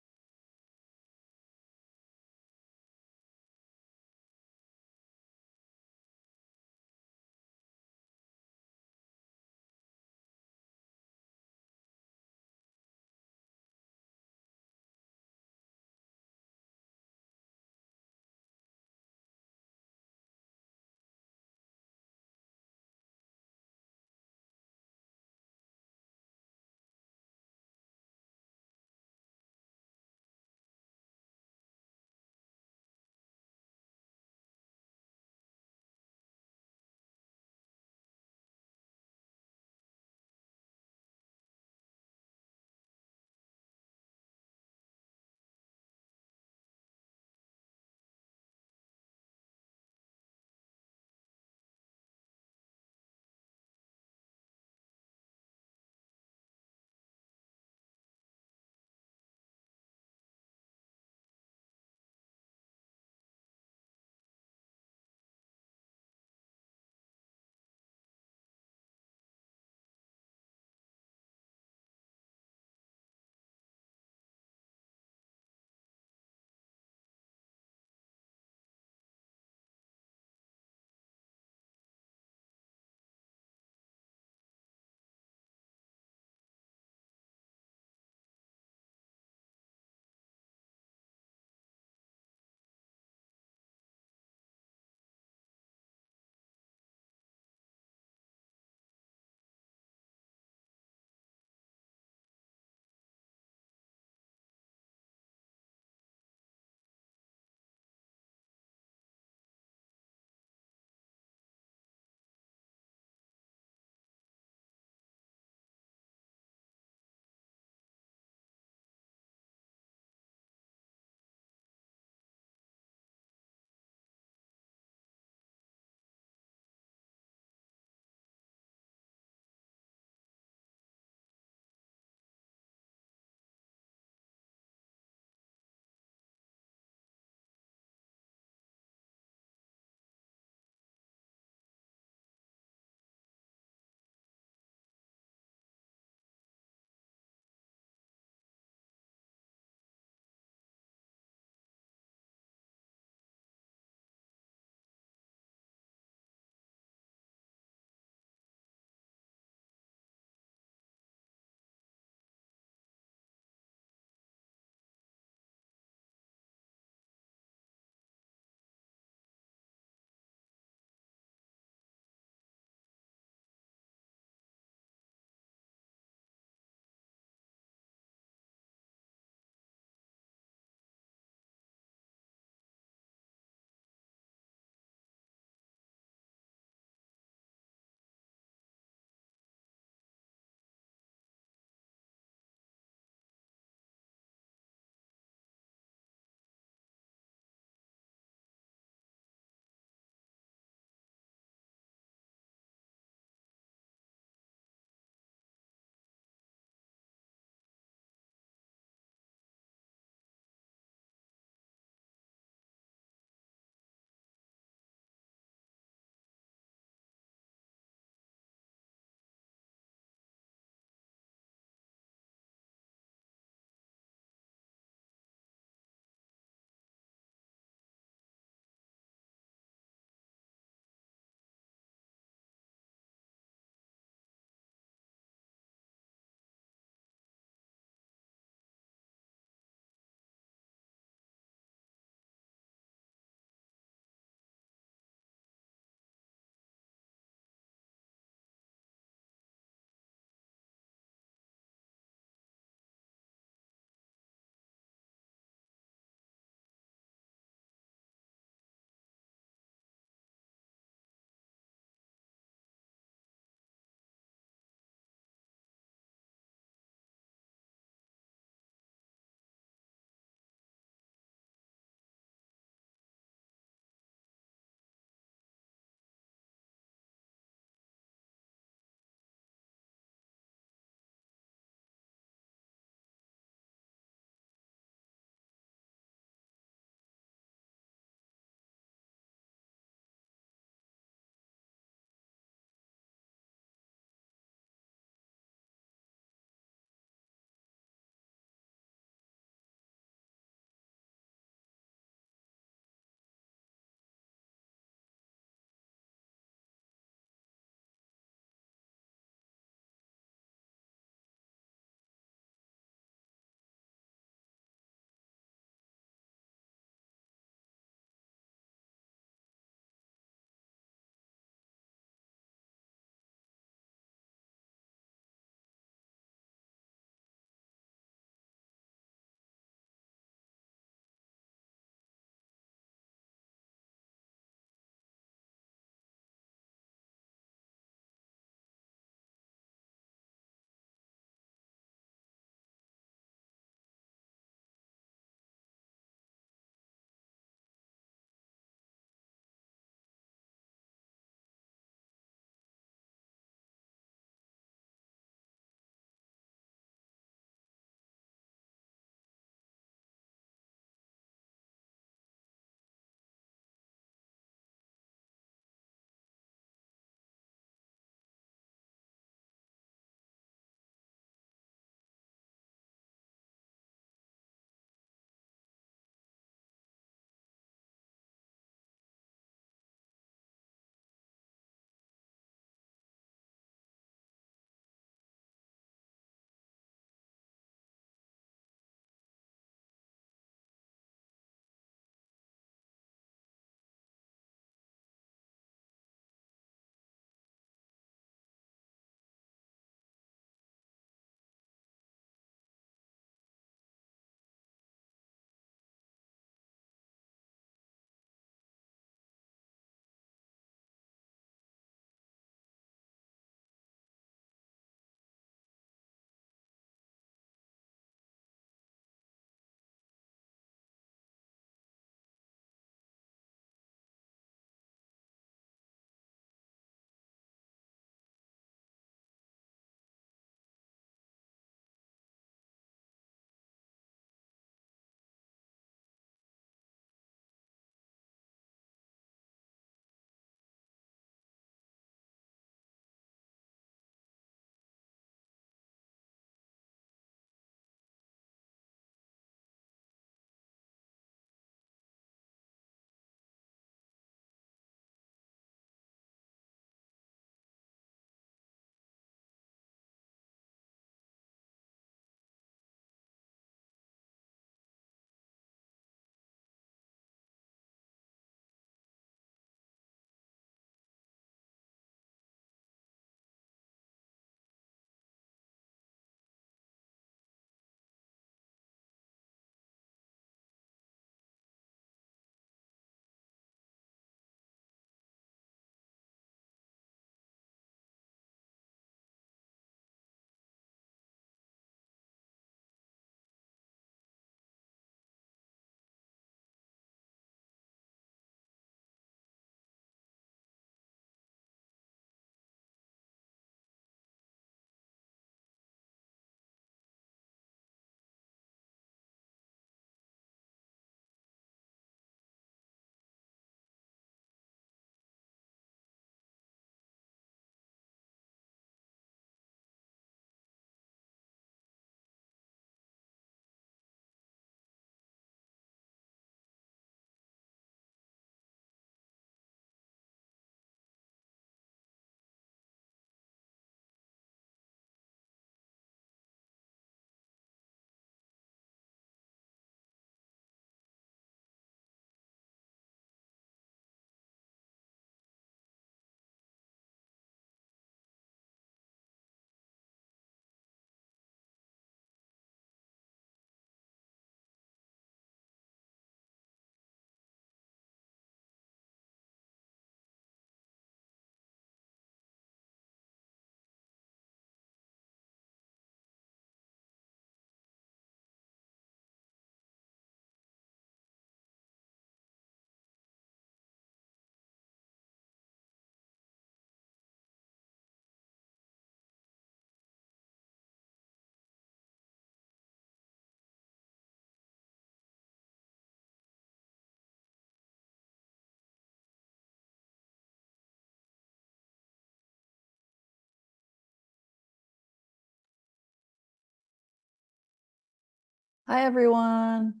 Hi, everyone.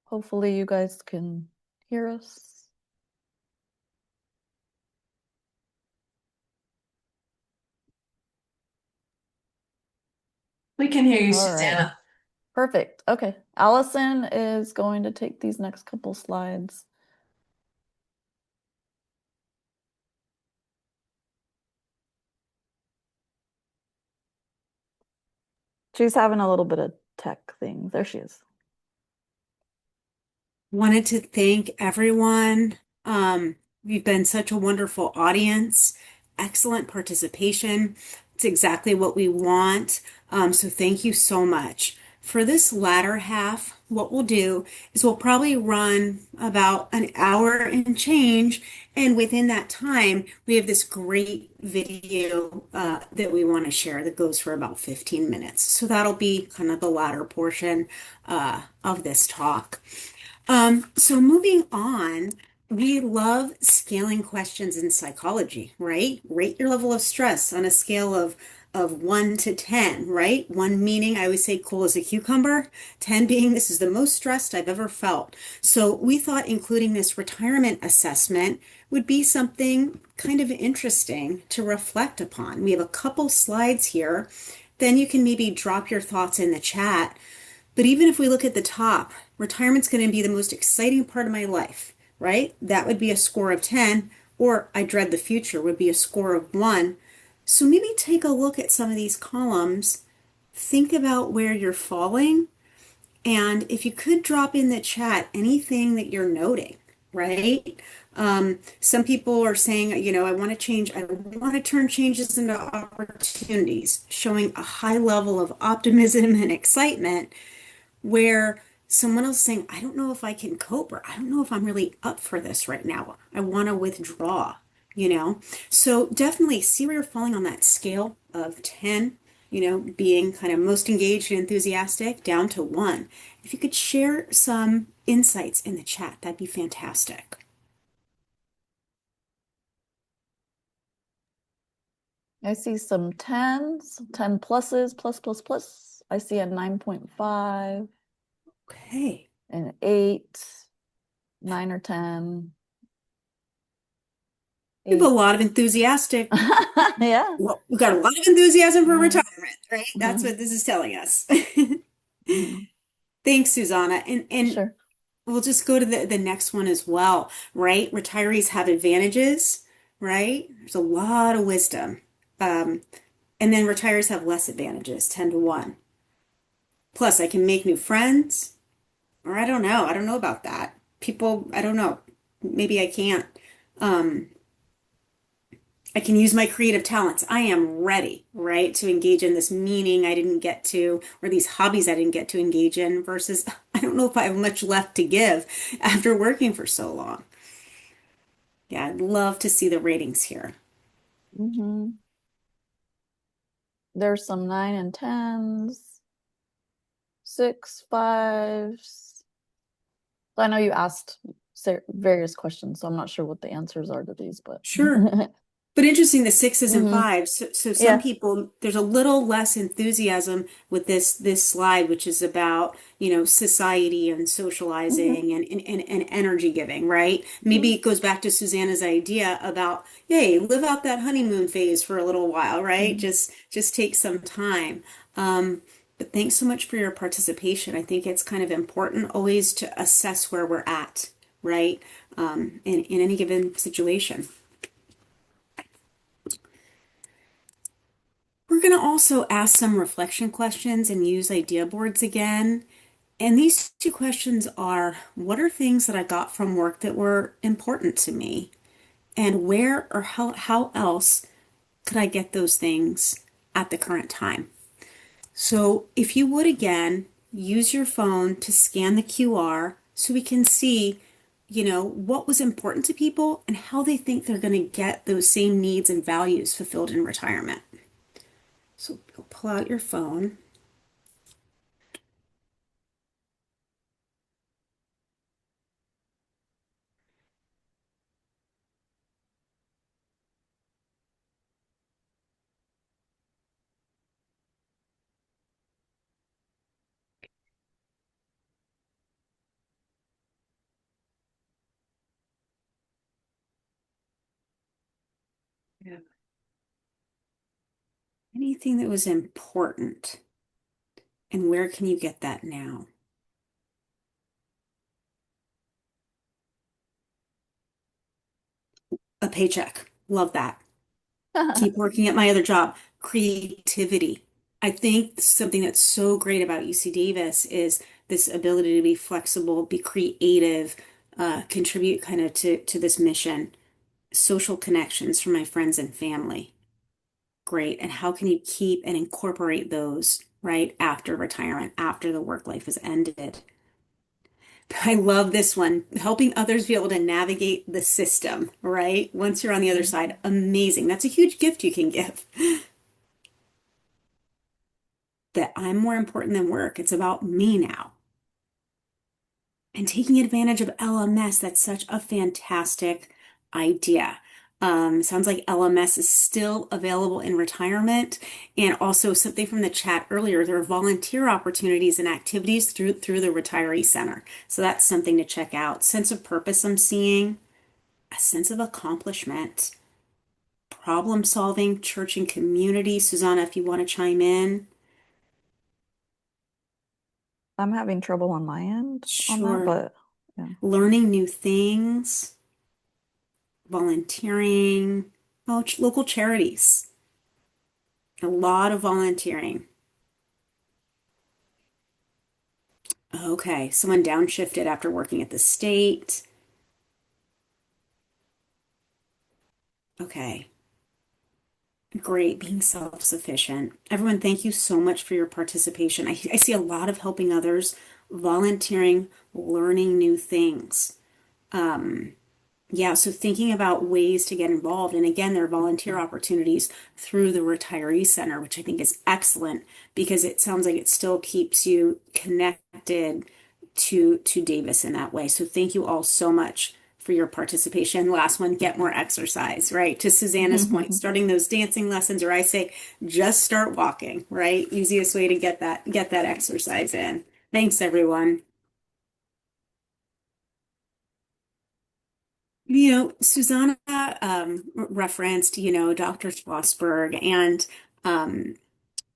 Hopefully, you guys can hear us. We can hear you, All right. Susanna. Perfect. Okay. Allison is going to take these next couple slides. She's having a little bit of tech thing. There she is. Wanted to thank everyone. You've been such a wonderful audience, excellent participation. It's exactly what we want. So thank you so much. For this latter half, what we'll do is we'll probably run about an hour and change. And within that time, we have this great video that we want to share that goes for about 15 minutes. So that'll be kind of the latter portion of this talk. So moving on, we love scaling questions in psychology, right? Rate your level of stress on a scale of 1 to 10, right? 1 meaning I always say cool as a cucumber, 10 being this is the most stressed I've ever felt. So we thought including this retirement assessment would be something kind of interesting to reflect upon. We have a couple slides here. Then you can maybe drop your thoughts in the chat. But even if we look at the top, retirement's going to be the most exciting part of my life, right? That would be a score of 10, or I dread the future would be a score of 1. So maybe take a look at some of these columns, think about where you're falling, and if you could drop in the chat anything that you're noting, right? Some people are saying, I want to change, I want to turn changes into opportunities, showing a high level of optimism and excitement where someone else saying, I don't know if I can cope, or I don't know if I'm really up for this right now. I want to withdraw, you know? So definitely see where you're falling on that scale of 10, being kind of most engaged and enthusiastic, down to 1. If you could share some insights in the chat, that'd be fantastic. I see some 10s, 10 pluses, plus, plus, plus. I see a 9.5, Okay. an 8, 9 or 10. We have a 8. lot of enthusiastic, Yeah. well, we've got a lot of enthusiasm for Mhm. retirement, right? That's what this is telling us. Mhm. Thanks, Susanna. And Sure. we'll just go to the next one as well, right? Retirees have advantages, right? There's a lot of wisdom. Um, and then retirees have less advantages, 10 to 1. Plus, I can make new friends, or I don't know. I don't know about that. People, I don't know. Maybe I can't. Um, I can use my creative talents. I am ready, right, to engage in this meaning I didn't get to, or these hobbies I didn't get to engage in, versus I don't know if I have much left to give after working for so long. Yeah, I'd love to see the ratings here. Mhm. There's some 9 and 10s, 6, 5s. I know you asked various questions, so I'm not sure what the answers are to these, but Sure. But interesting, the 6s and hmm 5s. So some Yeah. people, there's a little less enthusiasm with this slide, which is about, society and hmm socializing and energy giving, right? hmm Maybe it goes back to Susanna's idea about, hey, live out that honeymoon phase for a little while, right? hmm Just take some time. But thanks so much for your participation. I think it's kind of important always to assess where we're at, right? In any given situation. We're going to also ask some reflection questions and use idea boards again. And these two questions are, what are things that I got from work that were important to me? And where or how else could I get those things at the current time? So if you would again, use your phone to scan the QR so we can see, what was important to people and how they think they're going to get those same needs and values fulfilled in retirement. So pull out your phone. Yeah. Anything that was important, and where can you get that now? A paycheck. Love that. Keep working at my other job. Creativity. I think something that's so great about UC Davis is this ability to be flexible, be creative, contribute kind of to this mission. Social connections from my friends and family. Great. And how can you keep and incorporate those right after retirement, after the work life has ended? I love this one. Helping others be able to navigate the system, right? Once you're on the other side, amazing. That's a huge gift you can give. That I'm more important than work. It's about me now. And taking advantage of LMS, that's such a fantastic idea. Sounds like LMS is still available in retirement. And also something from the chat earlier, there are volunteer opportunities and activities through the retiree center. So that's something to check out. Sense of purpose I'm seeing, a sense of accomplishment, problem solving, church and community. Susanna, if you want to chime in. I'm having trouble on my end on that, Sure. but yeah. Learning new things, volunteering, oh, local charities, a lot of volunteering. Okay, someone downshifted after working at the state. Okay, great, being self-sufficient. Everyone, thank you so much for your participation. I see a lot of helping others, volunteering, learning new things. Yeah, so thinking about ways to get involved. And again, there are volunteer opportunities through the Retiree Center, which I think is excellent because it sounds like it still keeps you connected to Davis in that way. So thank you all so much for your participation. Last one, get more exercise, right? To Susanna's point, starting those dancing lessons, or I say just start walking, right? Easiest way to get that exercise in. Thanks, everyone. Susanna referenced, Dr. Schlossberg, and um,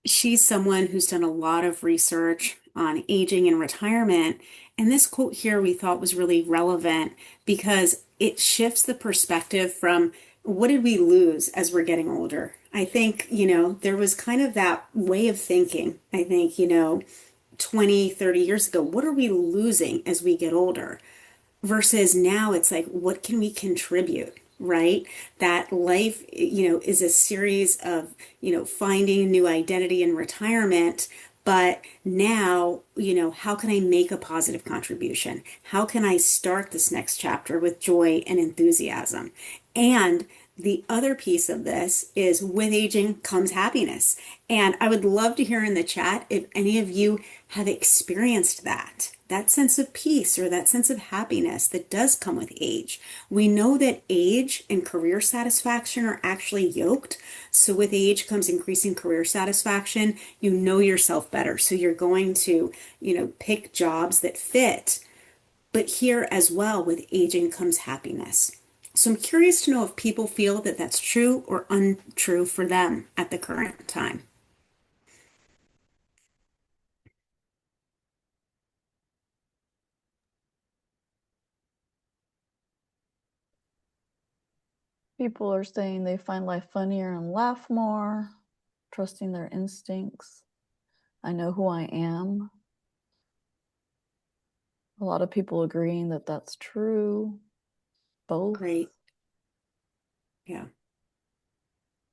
she's someone who's done a lot of research on aging and retirement. And this quote here we thought was really relevant because it shifts the perspective from what did we lose as we're getting older? I think, there was kind of that way of thinking. I think, 20, 30 years ago, what are we losing as we get older? Versus now it's like, what can we contribute? Right? That life, is a series of, finding a new identity in retirement. But now, how can I make a positive contribution? How can I start this next chapter with joy and enthusiasm? And the other piece of this is with aging comes happiness. And I would love to hear in the chat if any of you have experienced that sense of peace or that sense of happiness that does come with age. We know that age and career satisfaction are actually yoked. So with age comes increasing career satisfaction. You know yourself better. So you're going to, pick jobs that fit. But here as well, with aging comes happiness. So I'm curious to know if people feel that that's true or untrue for them at the current time. People are saying they find life funnier and laugh more, trusting their instincts. I know who I am. A lot of people agreeing that that's true. Both. Great. Yeah.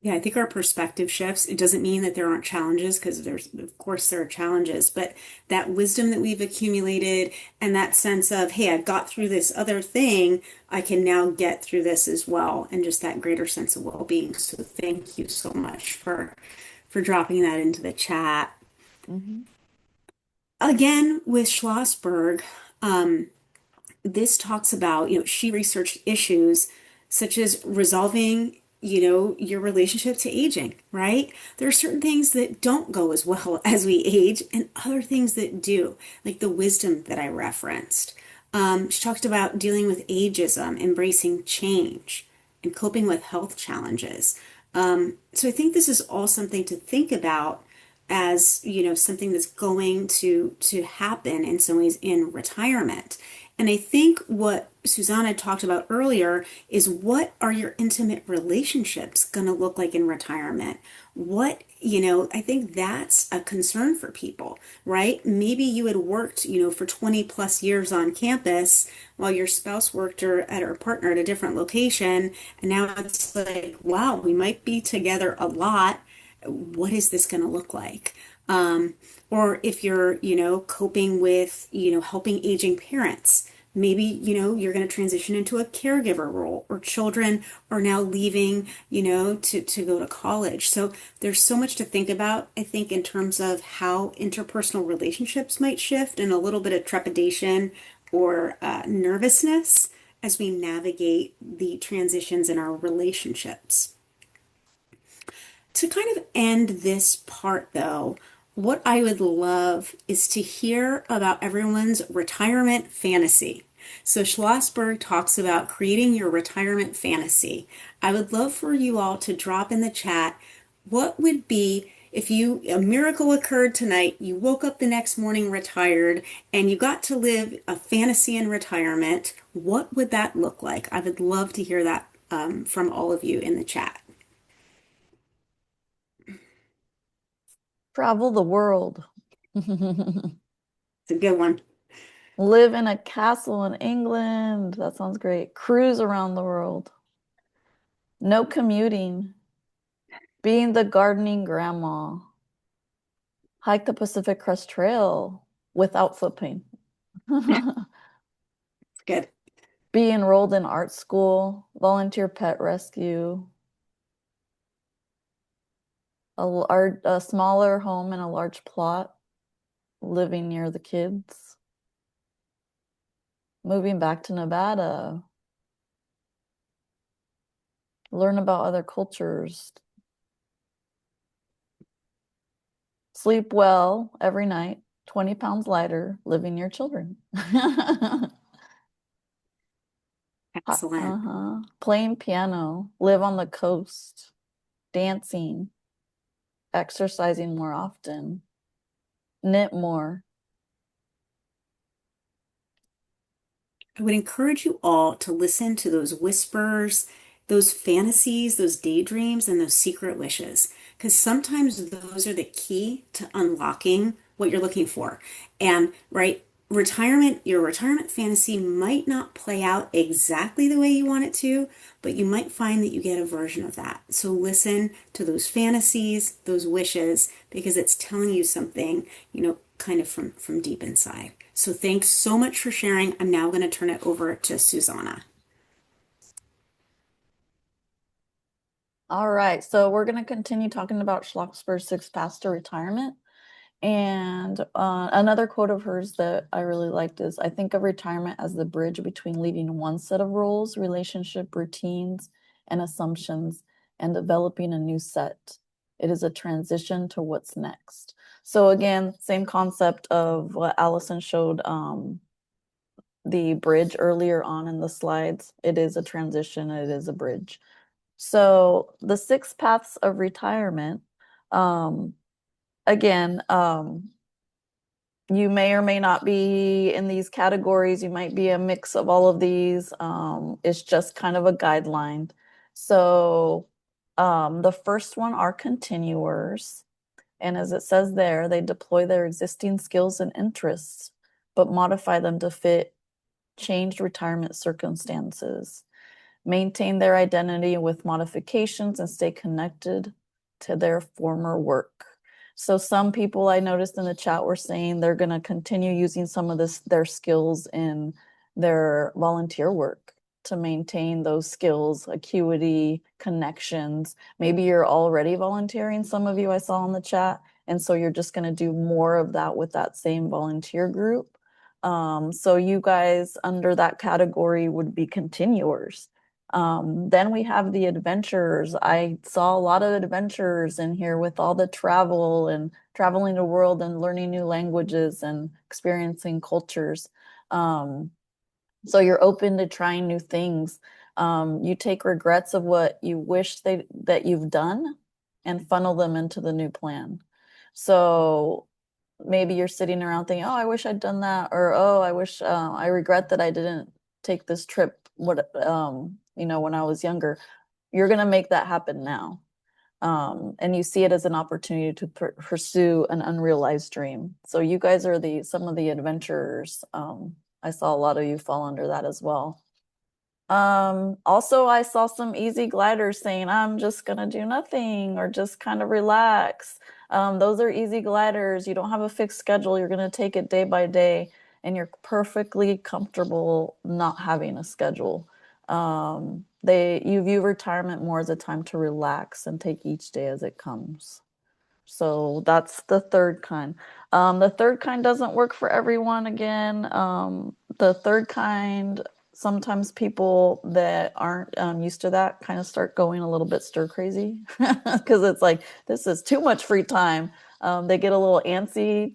Yeah, I think our perspective shifts. It doesn't mean that there aren't challenges because of course, there are challenges, but that wisdom that we've accumulated and that sense of, hey, I've got through this other thing, I can now get through this as well, and just that greater sense of well-being. So thank you so much for dropping that into the chat. Mm-hmm. Again, with Schlossberg, this talks about, she researched issues such as resolving, your relationship to aging, right? There are certain things that don't go as well as we age and other things that do, like the wisdom that I referenced. She talked about dealing with ageism, embracing change, and coping with health challenges. So I think this is all something to think about as, something that's going to happen in some ways in retirement. And I think what Susanna talked about earlier is, what are your intimate relationships going to look like in retirement? I think that's a concern for people, right? Maybe you had worked, for 20 plus years on campus while your spouse worked at her partner at a different location. And now it's like, wow, we might be together a lot. What is this going to look like? Or if you're, coping with, helping aging parents, maybe, you're going to transition into a caregiver role, or children are now leaving, to go to college. So there's so much to think about, I think, in terms of how interpersonal relationships might shift, and a little bit of trepidation or nervousness as we navigate the transitions in our relationships. To kind of end this part, though, what I would love is to hear about everyone's retirement fantasy. So Schlossberg talks about creating your retirement fantasy. I would love for you all to drop in the chat, what would be if a miracle occurred tonight, you woke up the next morning retired, and you got to live a fantasy in retirement, what would that look like? I would love to hear that from all of you in the chat. Travel the world. It's a good one. Live in a castle in England. That sounds great. Cruise around the world. No commuting. Being the gardening grandma. Hike the Pacific Crest Trail without foot pain. Good. Be enrolled in art school. Volunteer pet rescue. A smaller home in a large plot. Living near the kids. Moving back to Nevada. Learn about other cultures. Sleep well every night. 20 pounds lighter. Living near children. Excellent. Playing piano. Live on the coast. Dancing. Exercising more often. Knit more. I would encourage you all to listen to those whispers, those fantasies, those daydreams, and those secret wishes, because sometimes those are the key to unlocking what you're looking for. And right, your retirement fantasy might not play out exactly the way you want it to, but you might find that you get a version of that. So listen to those fantasies, those wishes, because it's telling you something, kind of from deep inside. So thanks so much for sharing. I'm now going to turn it over to Susanna. All right, so we're going to continue talking about Schlossberg's 6 Paths to Retirement. And another quote of hers that I really liked is, I think of retirement as the bridge between leaving one set of roles, relationship routines, and assumptions, and developing a new set. It is a transition to what's next. So again, same concept of what Allison showed the bridge earlier on in the slides. It is a transition, it is a bridge. So the 6 paths of retirement, again, you may or may not be in these categories. You might be a mix of all of these. It's just kind of a guideline. So the first one are continuers. And as it says there, they deploy their existing skills and interests, but modify them to fit changed retirement circumstances. Maintain their identity with modifications and stay connected to their former work. So some people I noticed in the chat were saying they're going to continue using some of their skills in their volunteer work to maintain those skills, acuity, connections. Maybe you're already volunteering, some of you I saw in the chat, and so you're just going to do more of that with that same volunteer group. So you guys under that category would be continuers. Then we have the adventurers. I saw a lot of adventurers in here with all the travel and traveling the world and learning new languages and experiencing cultures. So you're open to trying new things. You take regrets of what you wish that you've done and funnel them into the new plan. So maybe you're sitting around thinking, oh, I wish I'd done that, or oh, I regret that I didn't take this trip, when I was younger. You're going to make that happen now. And you see it as an opportunity to pursue an unrealized dream. So you guys are some of the adventurers. I saw a lot of you fall under that as well. Also, I saw some easy gliders saying, I'm just gonna do nothing or just kind of relax. Those are easy gliders. You don't have a fixed schedule. You're gonna take it day by day, and you're perfectly comfortable not having a schedule. You view retirement more as a time to relax and take each day as it comes. So that's the third kind. The third kind doesn't work for everyone again. The third kind, sometimes people that aren't used to that kind of start going a little bit stir crazy because it's like, this is too much free time. They get a little antsy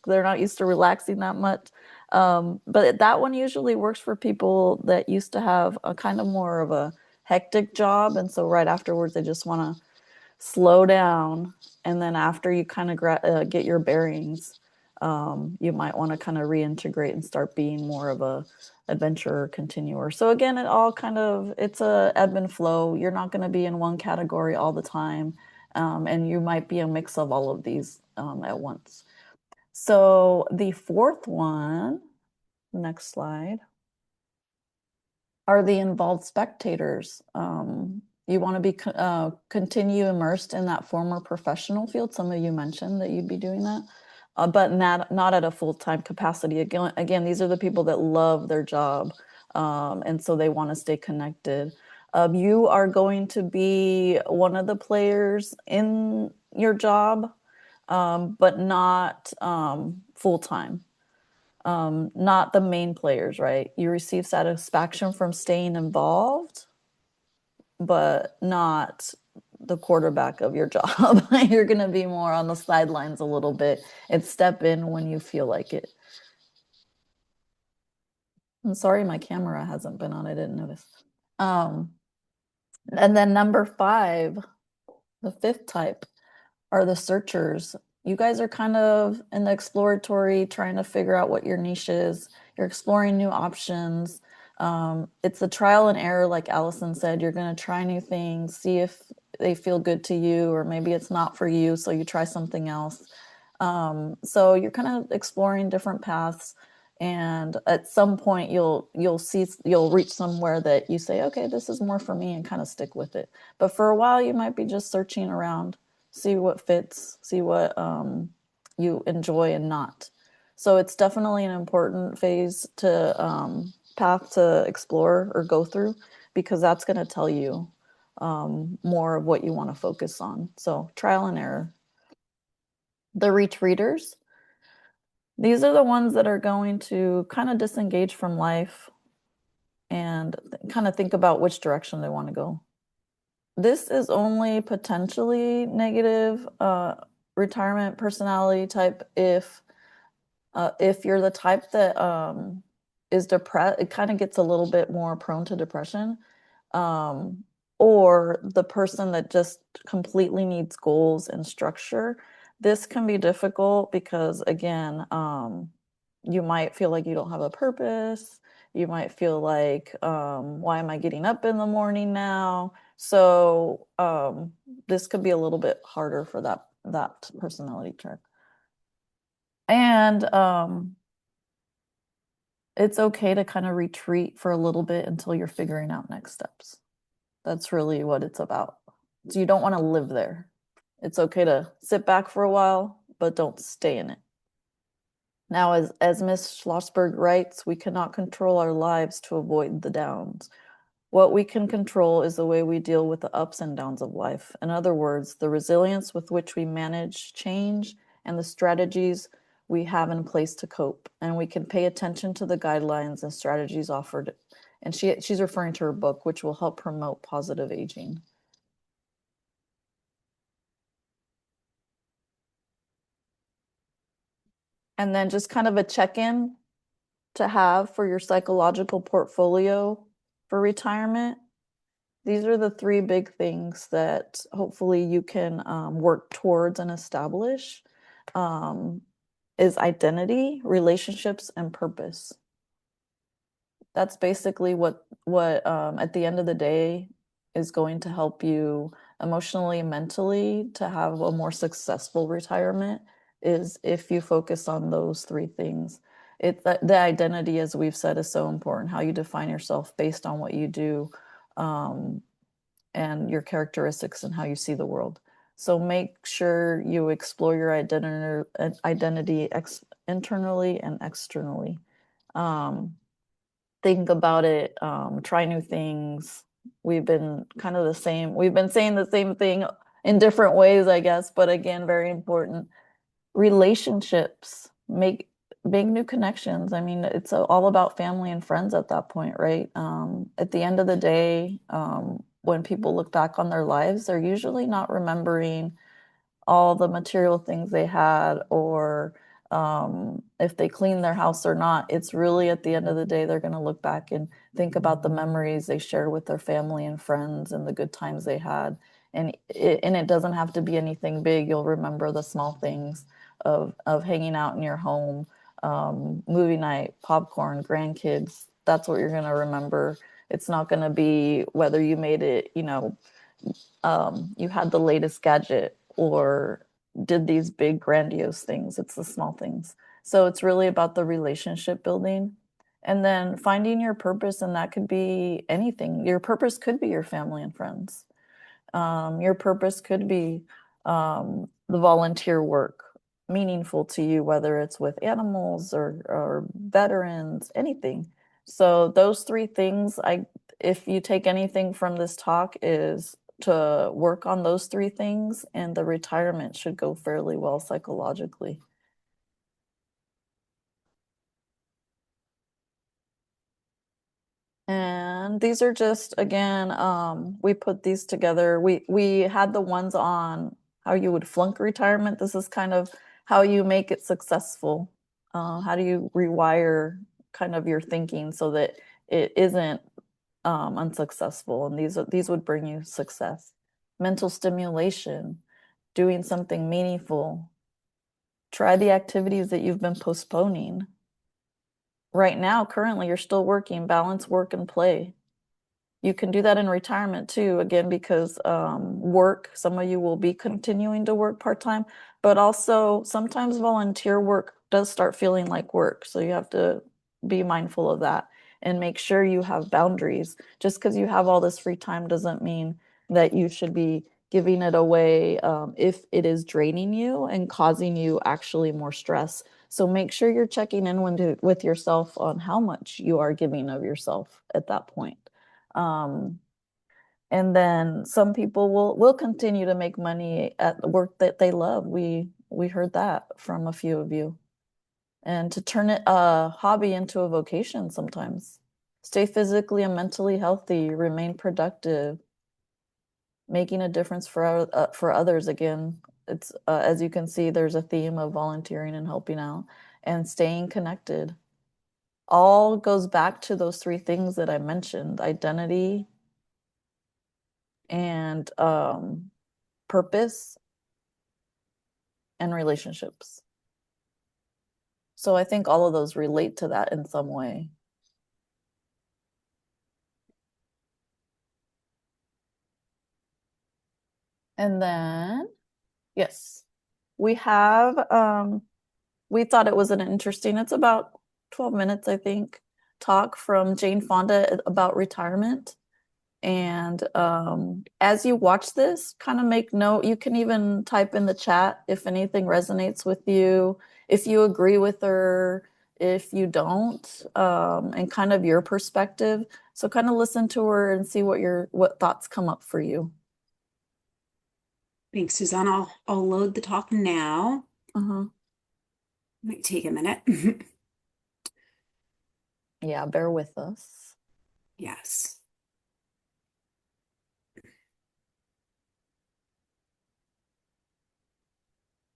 they're not used to relaxing that much. But that one usually works for people that used to have a kind of more of a hectic job. And so right afterwards, they just want to slow down. And then after you kind of get your bearings, you might want to kind of reintegrate and start being more of a adventurer continuer. So again, it's a ebb and flow. You're not going to be in one category all the time. And you might be a mix of all of these at once. So the fourth one, next slide, are the involved spectators. You want to be continue immersed in that former professional field. Some of you mentioned that you'd be doing that, but not at a full-time capacity. Again, these are the people that love their job, and so they want to stay connected. You are going to be one of the players in your job, but not full-time. Not the main players, right? You receive satisfaction from staying involved, but not the quarterback of your job. You're going to be more on the sidelines a little bit and step in when you feel like it. I'm sorry my camera hasn't been on. I didn't notice. And then number 5, the fifth type, are the searchers. You guys are kind of in the exploratory, trying to figure out what your niche is. You're exploring new options. It's a trial and error, like Allison said. You're going to try new things, see if they feel good to you, or maybe it's not for you, so you try something else. So you're kind of exploring different paths, and at some point you'll reach somewhere that you say, okay, this is more for me, and kind of stick with it. But for a while, you might be just searching around, see what fits, see what you enjoy and not. So it's definitely an important phase path to explore or go through, because that's going to tell you more of what you want to focus on. So trial and error. The retreaters, these are the ones that are going to kind of disengage from life and kind of think about which direction they want to go. This is only potentially negative retirement personality type if you're the type that is depressed. It kind of gets a little bit more prone to depression, or the person that just completely needs goals and structure. This can be difficult because, again, you might feel like you don't have a purpose. You might feel like, why am I getting up in the morning now? So this could be a little bit harder for that personality trait. And it's okay to kind of retreat for a little bit until you're figuring out next steps. That's really what it's about. So you don't want to live there. It's okay to sit back for a while, but don't stay in it. Now, as Ms. Schlossberg writes, we cannot control our lives to avoid the downs. What we can control is the way we deal with the ups and downs of life. In other words, the resilience with which we manage change and the strategies we have in place to cope. And we can pay attention to the guidelines and strategies offered. And she's referring to her book, which will help promote positive aging. And then just kind of a check-in to have for your psychological portfolio for retirement, these are the three big things that hopefully you can work towards and establish, is identity, relationships, and purpose. That's basically what at the end of the day is going to help you emotionally and mentally to have a more successful retirement, is if you focus on those three things. The identity, as we've said, is so important. How you define yourself based on what you do, and your characteristics and how you see the world. So make sure you explore your identity internally and externally. Think about it, try new things. We've been saying the same thing in different ways, I guess, but again, very important. Relationships, make new connections. I mean, it's all about family and friends at that point, right? At the end of the day, when people look back on their lives, they're usually not remembering all the material things they had, or if they clean their house or not. It's really, at the end of the day, they're going to look back and think about the memories they shared with their family and friends and the good times they had. And it doesn't have to be anything big. You'll remember the small things of hanging out in your home, movie night, popcorn, grandkids. That's what you're going to remember. It's not going to be whether you made it, you had the latest gadget or did these big grandiose things. It's the small things. So it's really about the relationship building, and then finding your purpose. And that could be anything. Your purpose could be your family and friends. Your purpose could be the volunteer work, meaningful to you, whether it's with animals or veterans, anything. So those three things, if you take anything from this talk, is to work on those three things, and the retirement should go fairly well psychologically. And these are just, again, we put these together. We had the ones on how you would flunk retirement. This is kind of how you make it successful. How do you rewire kind of your thinking so that it isn't unsuccessful? And these would bring you success. Mental stimulation, doing something meaningful. Try the activities that you've been postponing. Right now, currently, you're still working. Balance work and play. You can do that in retirement too, again, because some of you will be continuing to work part-time, but also sometimes volunteer work does start feeling like work. So you have to be mindful of that and make sure you have boundaries. Just because you have all this free time doesn't mean that you should be giving it away if it is draining you and causing you actually more stress. So make sure you're checking in with yourself on how much you are giving of yourself at that point. And then some people will continue to make money at the work that they love. We heard that from a few of you. And to turn it a hobby into a vocation sometimes. Stay physically and mentally healthy, remain productive, making a difference for others. Again, it's as you can see, there's a theme of volunteering and helping out and staying connected. All goes back to those three things that I mentioned: identity, and purpose, and relationships. So I think all of those relate to that in some way. And then, yes, we have, we thought it was an interesting, it's about 12 minutes, I think, talk from Jane Fonda about retirement. And as you watch this, kind of make note. You can even type in the chat if anything resonates with you, if you agree with her, if you don't, and kind of your perspective. So kind of listen to her and see what thoughts come up for you. Thanks, Suzanne. I'll load the talk now. Might take a minute. Yeah, bear with us. Yes.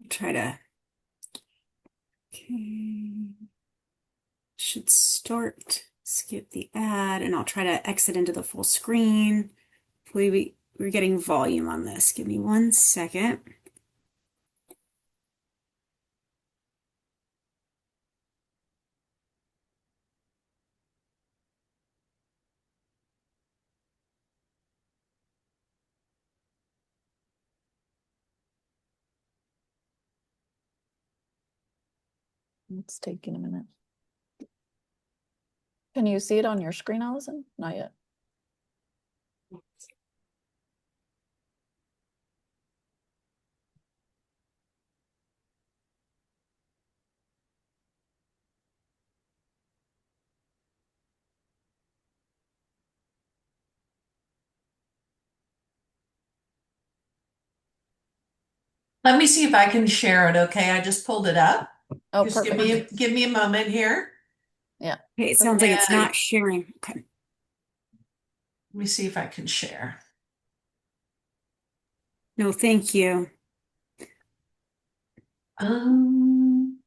Try to. Okay. Should start skip the ad and I'll try to exit into the full screen. Hopefully we're getting volume on this. Give me 1 second. It's taking a minute. Can you see it on your screen, Allison? Not yet. Let me see if I can share it, okay? I just pulled it up. Oh, Just perfect. give me a moment here. Yeah. Okay, it sounds like it's And not sharing. Okay. let me see if I can share. No, thank you. Um,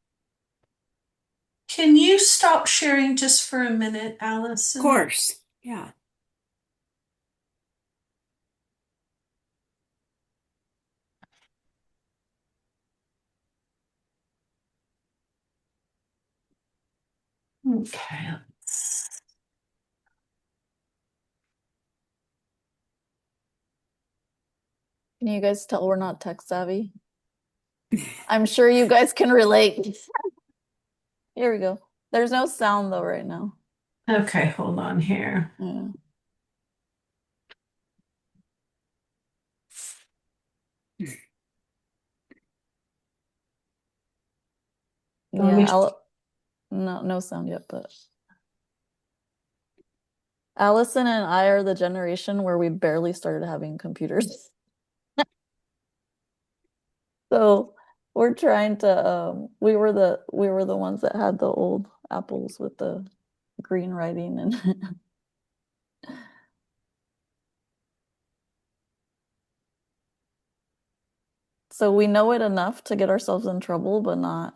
can you stop sharing just for a minute, Of Allison? course. Yeah. Okay. Can you guys tell we're not tech savvy? I'm sure you guys can relate. Here we go. There's no sound though right now. Okay, hold on here. Yeah. Let me Yeah, no sound yet, but Allison and I are the generation where we barely started having computers. So we're trying to we were the ones that had the old apples with the green writing and so we know it enough to get ourselves in trouble, but not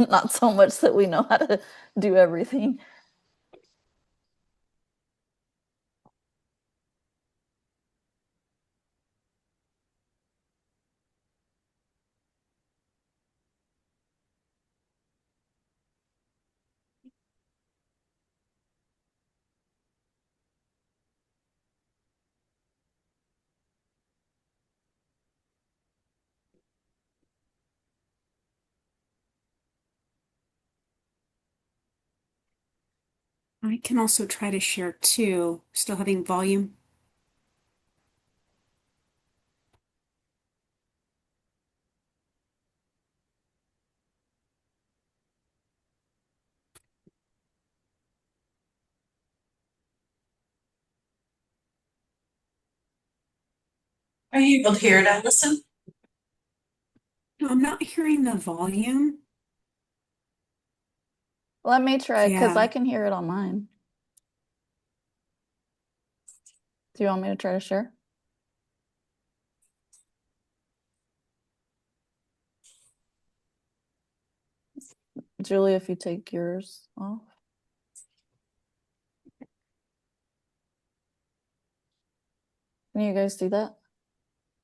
not so much that we know how to do everything. I can also try to share too. Still having volume. Are you able to hear it, Allison? No, I'm not hearing the volume. Let me try because I Yeah, can hear it on mine. Do you want me to try to share? Julie, if you take yours off. Can you guys see that?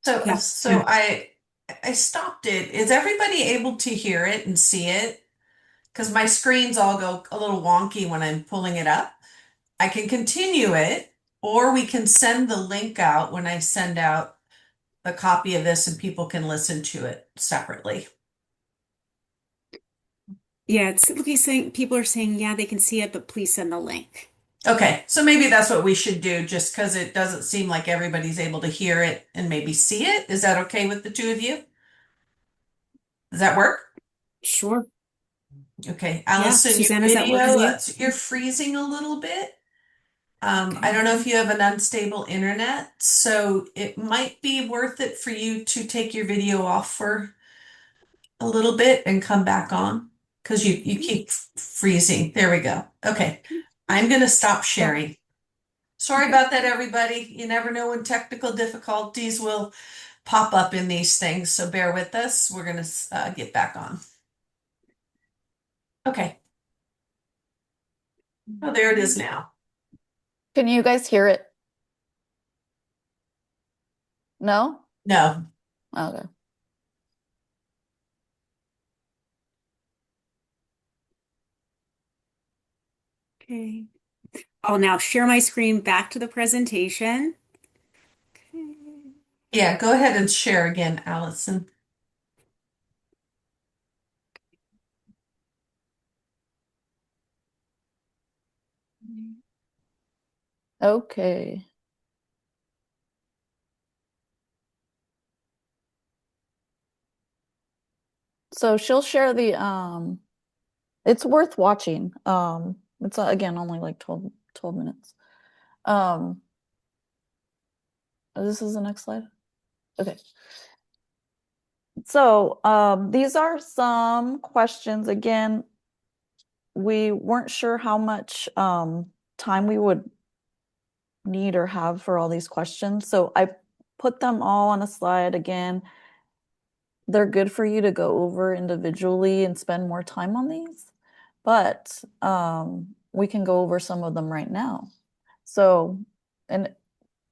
So, yeah. I stopped it. Is everybody able to hear it and see it? Because my screens all go a little wonky when I'm pulling it up. I can continue it, or we can send the link out when I send out a copy of this and people can listen to it separately. Yeah, it's looking saying people are saying, yeah, they can see it, but please send the link. Okay, so maybe that's what we should do just because it doesn't seem like everybody's able to hear it and maybe see it. Is that okay with the two of you? Does that work? Sure. Okay, Yeah, Allison, your Susanna, does that work video, for you? you're freezing a little bit. I Okay. don't know if you have an unstable internet, so it might be worth it for you to take your video off for a little bit and come back on because you keep freezing. There we go. Okay, I'm gonna stop sharing. Sorry Okay. about that, everybody. You never know when technical difficulties will pop up in these things, so bear with us. We're gonna get back on. Okay. Oh, there it is now. Can you guys hear it? No? No. Okay. Okay. I'll now share my screen back to the presentation. Okay. Yeah, go ahead and share again, Allison. Okay. So she'll share the it's worth watching. It's again only like 12 minutes. Um this is the next slide. Okay. So these are some questions. Again, we weren't sure how much time we would need or have for all these questions. So I put them all on a slide again. They're good for you to go over individually and spend more time on these, but we can go over some of them right now. So, and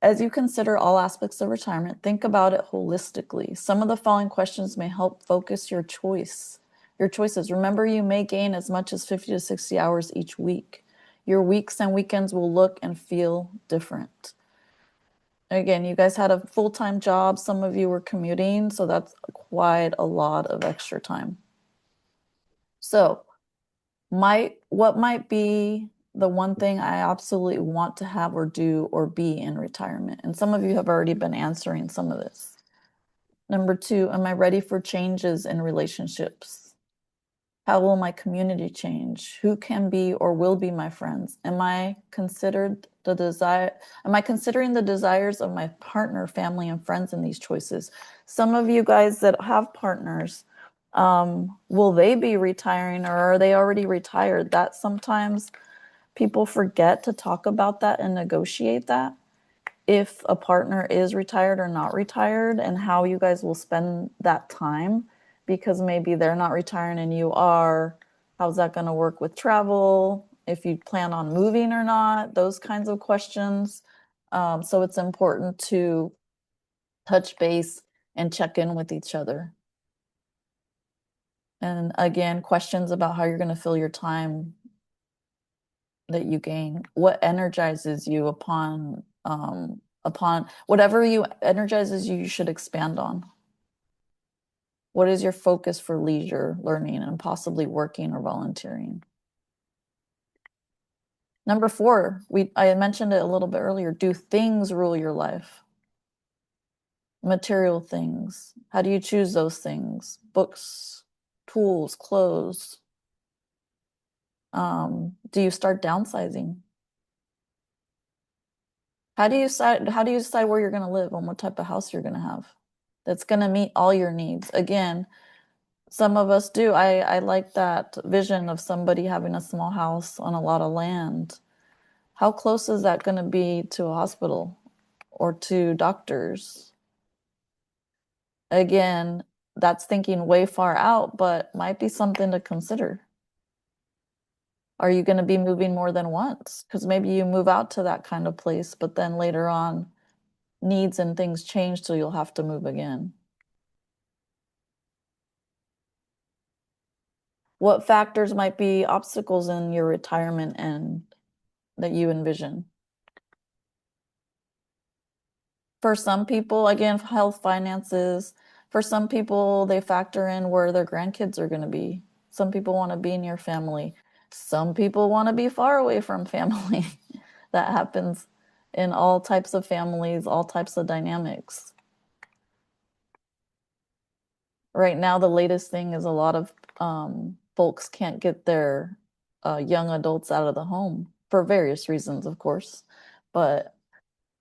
as you consider all aspects of retirement, think about it holistically. Some of the following questions may help focus your choices. Remember, you may gain as much as 50 to 60 hours each week. Your weeks and weekends will look and feel different. Again, you guys had a full-time job. Some of you were commuting, so that's quite a lot of extra time. So, what might be the one thing I absolutely want to have or do or be in retirement? And some of you have already been answering some of this. Number 2, am I ready for changes in relationships? How will my community change? Who can be or will be my friends? Am I considering the desires of my partner, family, and friends in these choices? Some of you guys that have partners, will they be retiring or are they already retired? That sometimes people forget to talk about that and negotiate that. If a partner is retired or not retired, and how you guys will spend that time, because maybe they're not retiring and you are. How's that going to work with travel? If you plan on moving or not, those kinds of questions. So it's important to touch base and check in with each other. And again, questions about how you're going to fill your time that you gain. What energizes you upon whatever you energizes you, you should expand on. What is your focus for leisure, learning, and possibly working or volunteering? Number 4, I mentioned it a little bit earlier. Do things rule your life? Material things. How do you choose those things? Books, tools, clothes. Do you start downsizing? How do you decide where you're going to live and what type of house you're going to have that's going to meet all your needs? Again, some of us do. I like that vision of somebody having a small house on a lot of land. How close is that going to be to a hospital or to doctors? Again, that's thinking way far out, but might be something to consider. Are you going to be moving more than once? Because maybe you move out to that kind of place, but then later on, needs and things change, so you'll have to move again. What factors might be obstacles in your retirement and that you envision? For some people, again, health, finances. For some people, they factor in where their grandkids are going to be. Some people want to be near family. Some people want to be far away from family. That happens in all types of families, all types of dynamics. Right now, the latest thing is a lot of folks can't get their young adults out of the home for various reasons, of course. But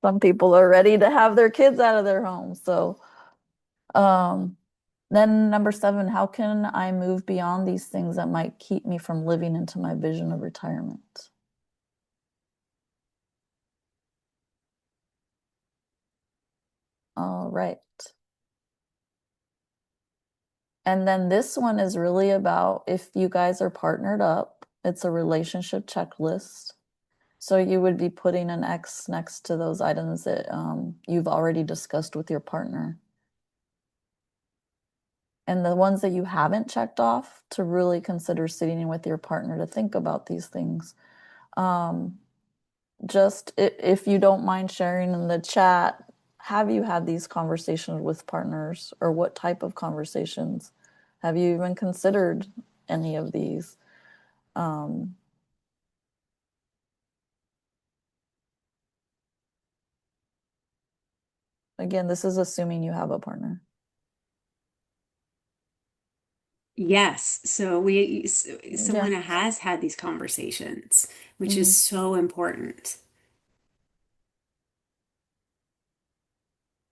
some people are ready to have their kids out of their homes. So then number 7, how can I move beyond these things that might keep me from living into my vision of retirement? All right. And then this one is really about if you guys are partnered up It's a relationship checklist. So you would be putting an X next to those items that you've already discussed with your partner. And the ones that you haven't checked off, to really consider sitting in with your partner to think about these things. Just if you don't mind sharing in the chat, have you had these conversations with partners, or what type of conversations? Have you even considered any of these? Again, this is assuming you have a partner. Yes, so Yeah. someone has had these conversations, which Mhm. is so important.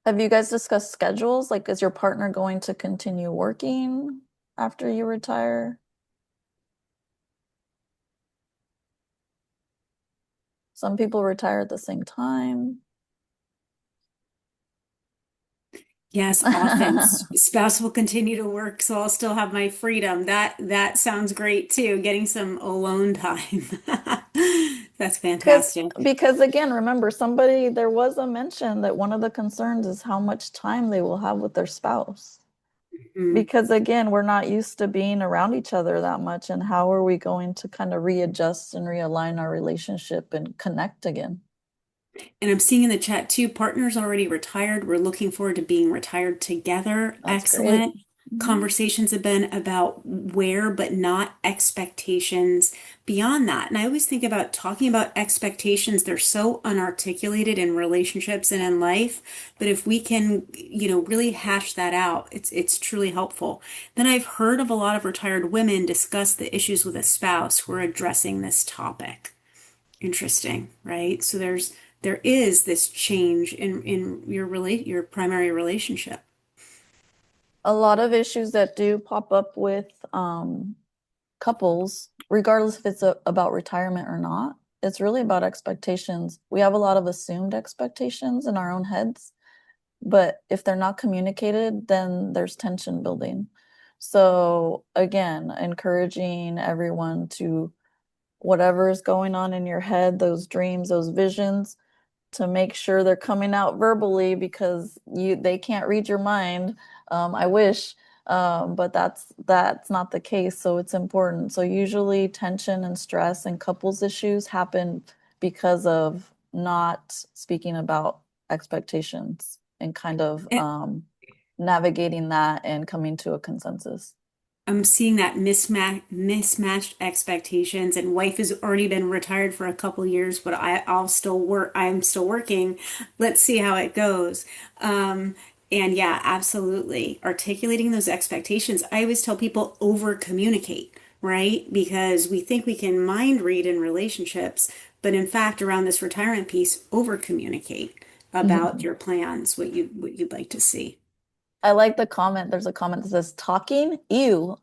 Have you guys discussed schedules? Like, is your partner going to continue working after you retire? Some people retire at the same time. Yes, often spouse will continue to work, so I'll still have my freedom. That sounds great too, getting some alone time. That's Because fantastic. because again, remember, there was a mention that one of the concerns is how much time they will have with their spouse. Mm. Because again, we're not used to being around each other that much, and how are we going to kind of readjust and realign our relationship and connect again? And I'm seeing in the chat too, partners already retired. We're looking forward to being retired together. That's great. Excellent. Mhm. Conversations have been about where, but not expectations beyond that. And I always think about talking about expectations. They're so unarticulated in relationships and in life. But if we can, really hash that out, it's truly helpful. Then I've heard of a lot of retired women discuss the issues with a spouse who are addressing this topic. Interesting, right? So there is this change in your primary relationship. A lot of issues that do pop up with couples, regardless if it's about retirement or not, it's really about expectations. We have a lot of assumed expectations in our own heads, but if they're not communicated, then there's tension building. So again, encouraging everyone to, whatever is going on in your head, those dreams, those visions, to make sure they're coming out verbally, because they can't read your mind. I wish, but that's not the case. So it's important. So usually tension and stress and couples issues happen because of not speaking about expectations and kind of And navigating that and coming to a consensus. I'm seeing that mismatched expectations, and wife has already been retired for a couple years, but I'll still work. I'm still working. Let's see how it goes. And yeah, absolutely. Articulating those expectations. I always tell people over communicate, right? Because we think we can mind read in relationships, but in fact, around this retirement piece, over communicate about your plans, what you'd like to see. I like the comment. There's a comment that says talking, ew.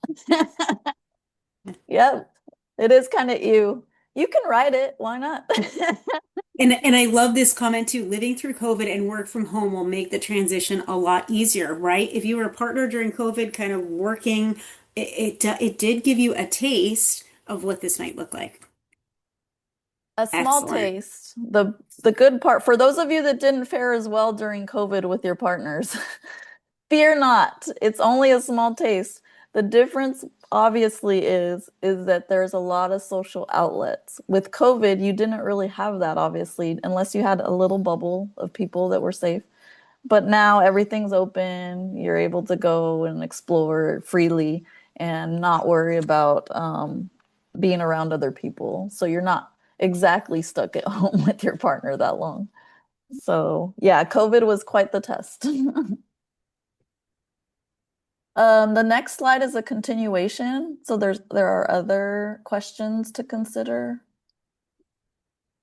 Yep. It is kind of ew. You can write it. Why not? And I love this comment too. Living through COVID and work from home will make the transition a lot easier, right? If you were a partner during COVID, kind of working, it did give you a taste of what this might look like. A small Excellent. taste. The good part for those of you that didn't fare as well during COVID with your partners, fear not. It's only a small taste. The difference obviously is that there's a lot of social outlets. With COVID, you didn't really have that, obviously, unless you had a little bubble of people that were safe. But now everything's open. You're able to go and explore freely and not worry about being around other people. So you're not exactly stuck at home with your partner that long. So yeah, COVID was quite the test. The next slide is a continuation. So there are other questions to consider.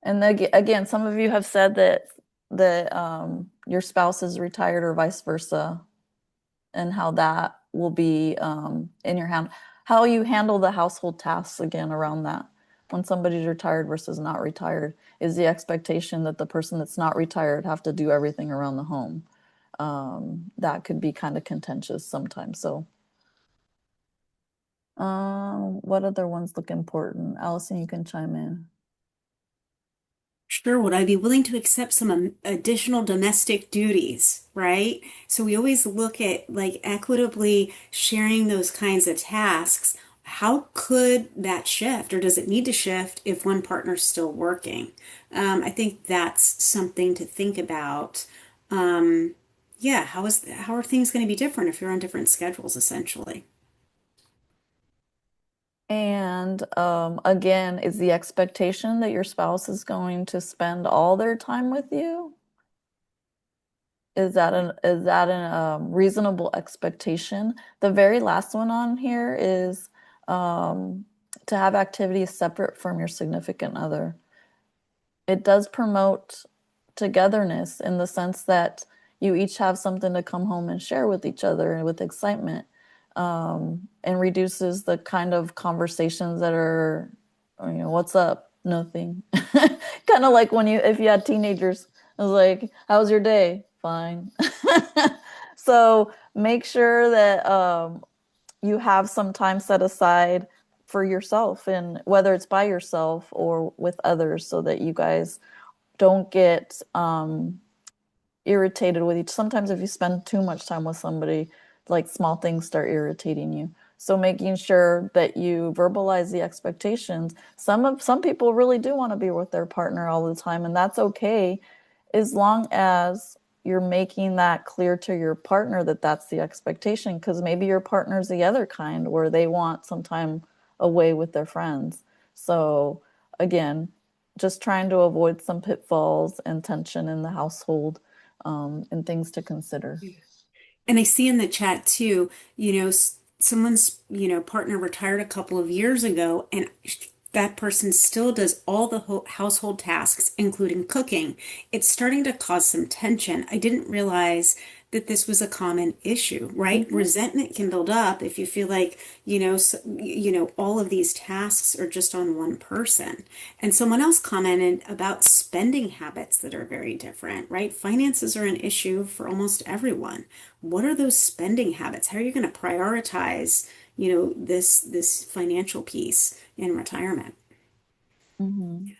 And again, some of you have said that your spouse is retired or vice versa, and how that will be in your hand. How you handle the household tasks again around that. When somebody's retired versus not retired, is the expectation that the person that's not retired have to do everything around the home? That could be kind of contentious sometimes. So What other ones look important? Allison, you can chime in. Sure, would I be willing to accept some additional domestic duties, right? So we always look at like equitably sharing those kinds of tasks. How could that shift, or does it need to shift if one partner's still working? I think that's something to think about. Um, yeah, how are things going to be different if you're on different schedules, essentially? And again, is the expectation that your spouse is going to spend all their time with you? Is that an reasonable expectation? The very last one on here is um, to have activities separate from your significant other. It does promote togetherness in the sense that you each have something to come home and share with each other with excitement, and reduces the kind of conversations that are, what's up? Nothing. Kind of like if you had teenagers, it was like, how's your day? Fine. So make sure that you have some time set aside for yourself, and whether it's by yourself or with others, so that you guys don't get irritated with each. Sometimes if you spend too much time with somebody, like small things start irritating you. So making sure that you verbalize the expectations. Some people really do want to be with their partner all the time, and that's okay, as long as you're making that clear to your partner that that's the expectation, because maybe your partner's the other kind where they want some time away with their friends. So again, just trying to avoid some pitfalls and tension in the household, and things to consider. And I see in the chat too, someone's, partner retired a couple of years ago, and that person still does all the household tasks, including cooking. It's starting to cause some tension. I didn't realize that this was a common issue, right? Mhm. Resentment can build up if you feel like, all of these tasks are just on one person. And someone else commented about spending habits that are very different, right? Finances are an issue for almost everyone. What are those spending habits? How are you going to prioritize, this financial piece in retirement? Mhm.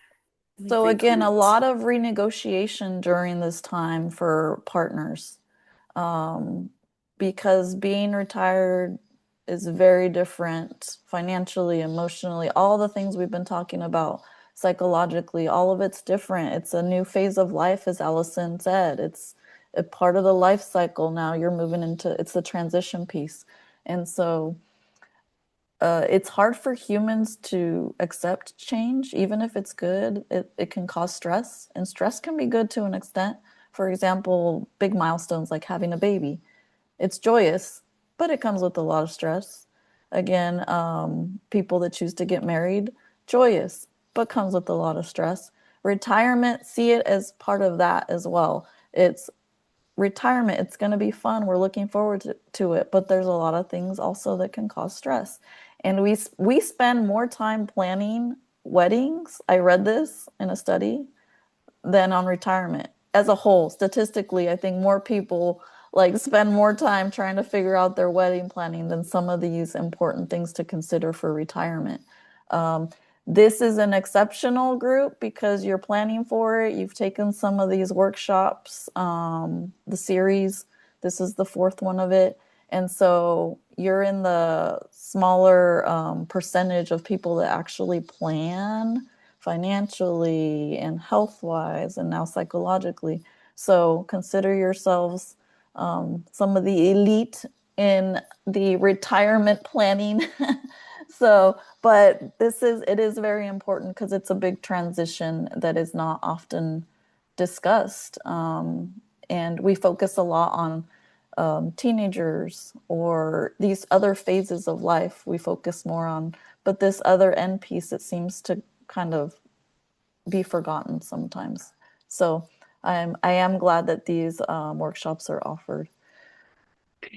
Really So great again, a comments. lot of renegotiation during this time for partners, um, because being retired is very different financially, emotionally, all the things we've been talking about, psychologically, all of it's different. It's a new phase of life, as Allison said. It's a part of the life cycle now. You're moving into it's the transition piece. And so it's hard for humans to accept change, even if it's good. It can cause stress, and stress can be good to an extent. For example, big milestones like having a baby. It's joyous, but it comes with a lot of stress. Again, people that choose to get married, joyous, but comes with a lot of stress. Retirement, see it as part of that as well. It's retirement. It's going to be fun. We're looking forward to it, but there's a lot of things also that can cause stress. And we spend more time planning weddings. I read this in a study than on retirement as a whole. Statistically, I think more people like spend more time trying to figure out their wedding planning than some of these important things to consider for retirement. Um, this is an exceptional group because you're planning for it. You've taken some of these workshops, the series. This is the fourth one of it. And so you're in the smaller percentage of people that actually plan financially and health wise and now psychologically. So consider yourselves some of the elite in the retirement planning. So, but it is very important because it's a big transition that is not often discussed. And we focus a lot on teenagers or these other phases of life we focus more on, but this other end piece, it seems to kind of be forgotten sometimes. So I am glad that these workshops are offered.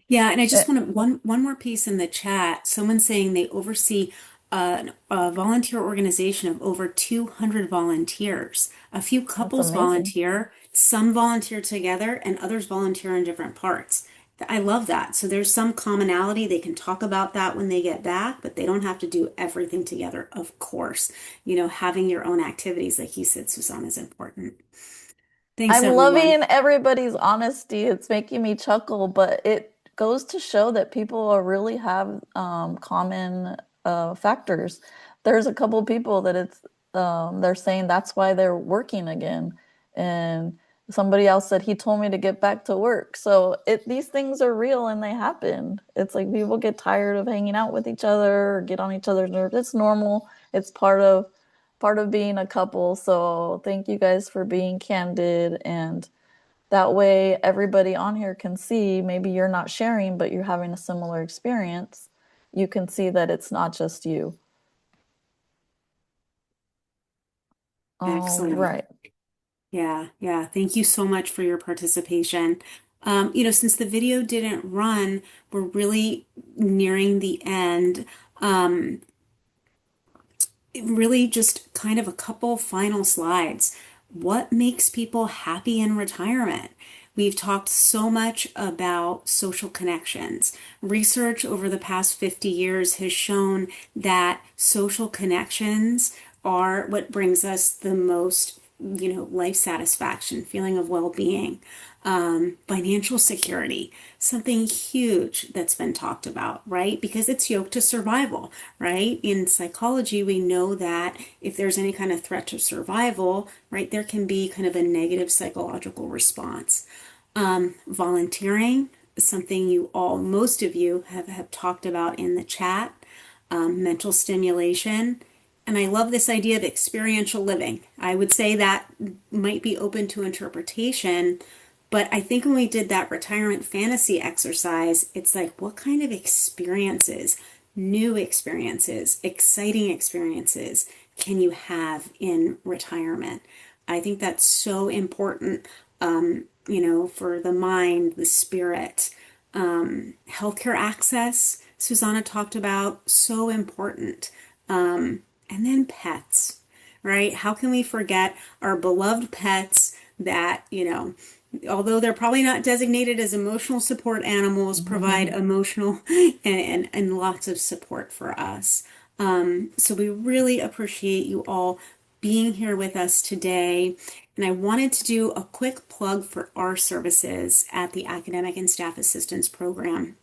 Yeah, and I Eh, just want to one more piece in the chat. Someone saying they oversee a volunteer organization of over 200 volunteers. A few That's couples amazing. volunteer, some volunteer together, and others volunteer in different parts. I love that. So there's some commonality. They can talk about that when they get back, but they don't have to do everything together, of course. Having your own activities, like you said, Susanna, is important. Thanks, I'm everyone. loving everybody's honesty. It's making me chuckle, but it goes to show that people are really have common factors. There's a couple people that they're saying that's why they're working again, and somebody else said he told me to get back to work. So these things are real and they happen. It's like people get tired of hanging out with each other or get on each other's nerves. It's normal. It's part of being a couple. So thank you guys for being candid, and that way everybody on here can see maybe you're not sharing, but you're having a similar experience. You can see that it's not just you. All Excellent. right. Yeah, yeah. Thank you so much for your participation. Since the video didn't run, we're really nearing the end. Um, Really just kind of a couple final slides. What makes people happy in retirement? We've talked so much about social connections. Research over the past 50 years has shown that social connections are what brings us the most, life satisfaction, feeling of well-being. Financial security, something huge that's been talked about, right? Because it's yoked to survival, right? In psychology, we know that if there's any kind of threat to survival, right, there can be kind of a negative psychological response. Volunteering is something most of you have talked about in the chat. Mental stimulation. And I love this idea of experiential living. I would say that might be open to interpretation, but I think when we did that retirement fantasy exercise, it's like, what kind of experiences, new experiences, exciting experiences can you have in retirement? I think that's so important, for the mind, the spirit. Healthcare access, Susanna talked about, so important. And then pets, right? How can we forget our beloved pets that, although they're probably not designated as emotional support animals, provide emotional and lots of support for us. So we really appreciate you all being here with us today. And I wanted to do a quick plug for our services at the Academic and Staff Assistance Program.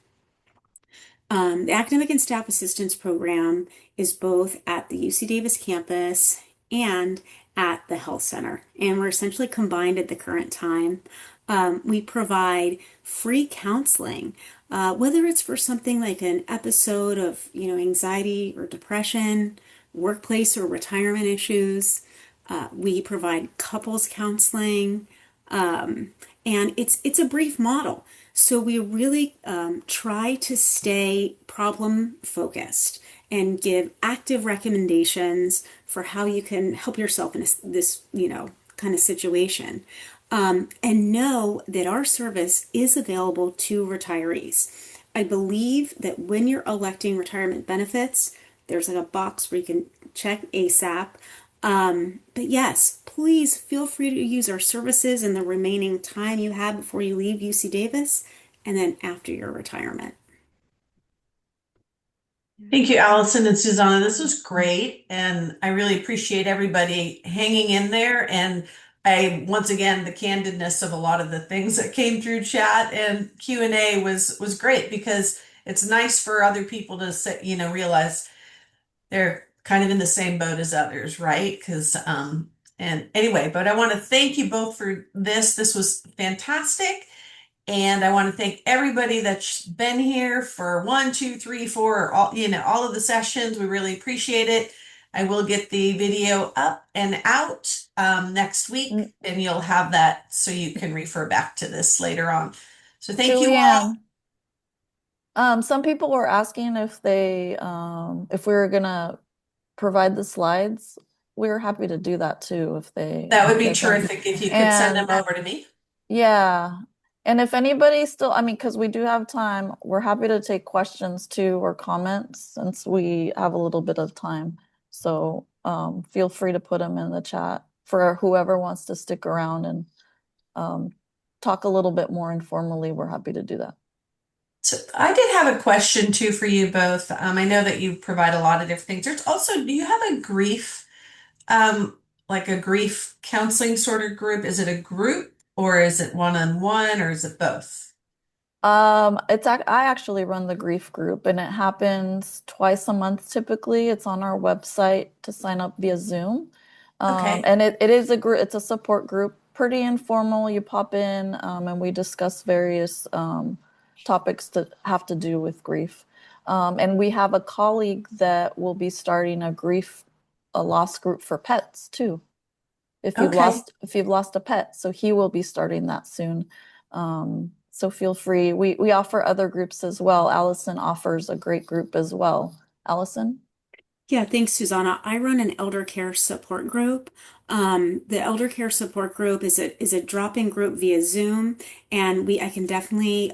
The Academic and Staff Assistance Program is both at the UC Davis campus and at the Health Center, and we're essentially combined at the current time. We provide free counseling, whether it's for something like an episode of, anxiety or depression, workplace or retirement issues. We provide couples counseling, and it's a brief model. So we really try to stay problem focused and give active recommendations for how you can help yourself in this, kind of situation. And know that our service is available to retirees. I believe that when you're electing retirement benefits, there's like a box where you can check ASAP. But yes, please feel free to use our services in the remaining time you have before you leave UC Davis and then after your retirement. Thank you, Allison and Susanna. This was great, and I really appreciate everybody hanging in there. And once again, the candidness of a lot of the things that came through chat and Q&A was great because it's nice for other people to say, realize they're kind of in the same boat as others, right? And anyway, but I want to thank you both for this. This was fantastic. And I want to thank everybody that's been here for 1, 2, 3, 4, all of the sessions. We really appreciate it. I will get the video up and out next week, and you'll have that so you can refer back to this later on. So thank you all. Julianne, some people were asking if we were gonna provide the slides. We were happy to do that too That would if be you guys wanted to. terrific if you could send them And over to me. yeah, and if anybody still, I mean, because we do have time, we're happy to take questions too or comments since we have a little bit of time. So feel free to put them in the chat for whoever wants to stick around and talk a little bit more informally. We're happy to do that. So I did have a question too for you both. I know that you provide a lot of different things. There's also, do you have a grief, um, like a grief counseling sort of group? Is it a group or is it one-on-one or is it both? I actually run the grief group and it happens twice a month typically. It's on our website to sign up via Zoom. Okay. And it is a group, it's a support group, pretty informal. You pop in, and we discuss various topics that have to do with grief. And we have a colleague that will be starting a loss group for pets too. Okay. If you've lost a pet, so he will be starting that soon. So feel free. We offer other groups as well. Allison offers a great group as well. Allison? Yeah, thanks, Susanna. I run an elder care support group. The elder care support group is a drop-in group via Zoom, and I can definitely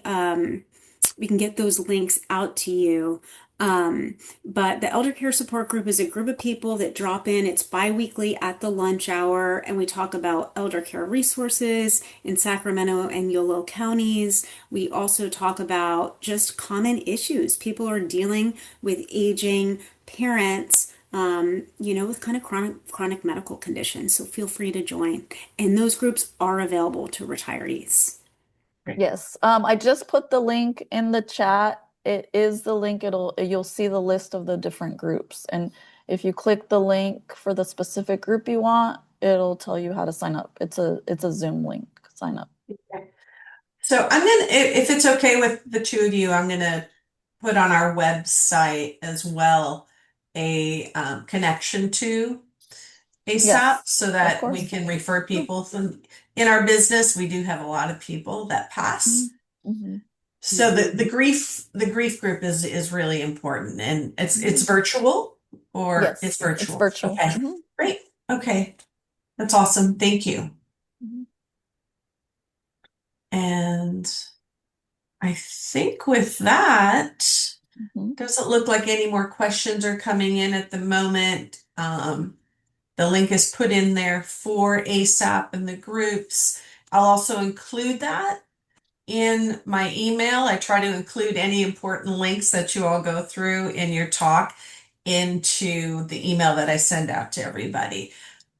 we can get those links out to you. But the elder care support group is a group of people that drop in. It's bi-weekly at the lunch hour, and we talk about elder care resources in Sacramento and Yolo counties. We also talk about just common issues people are dealing with aging parents, with kind of chronic medical conditions. So feel free to join. And those groups are available to retirees. Great. Yes. I just put the link in the chat. It is the link. You'll see the list of the different groups. And if you click the link for the specific group you want, it'll tell you how to sign up. It's a Zoom link sign up. Okay. So I'm gonna, if it's okay with the two of you, I'm gonna put on our website as well a connection to ASAP Yes, so of that we course. can refer Sure. people from in our business. We do have a lot of people that pass. Mm-hmm. So the grief group is really important and it's Hmm. virtual or it's Yes, it's virtual. virtual. Okay. Great. Okay. That's awesome. Thank you. Hmm. And I think with that, Hmm. doesn't look like any more questions are coming in at the moment. The link is put in there for ASAP and the groups. I'll also include that in my email. I try to include any important links that you all go through in your talk into the email that I send out to everybody.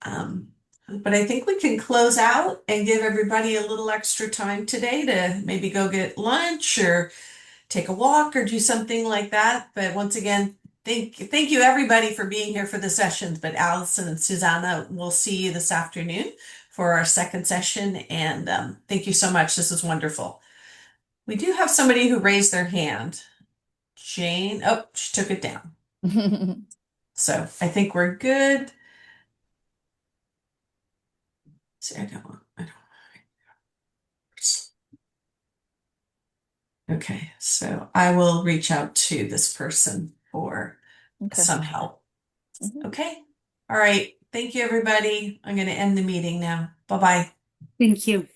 Um, but I think we can close out and give everybody a little extra time today to maybe go get lunch or take a walk or do something like that. But once again, thank you everybody for being here for the sessions. But Allison and Susanna, we'll see you this afternoon for our second session. And thank you so much. This is wonderful. We do have somebody who raised their hand. Jane, oh, she took it down. So I think we're good. See, I don't. Okay, so I will reach out to this person for Okay. some help. Mhm. Okay. All right. Thank you, everybody. I'm going to end the meeting now. Bye bye. Thank you.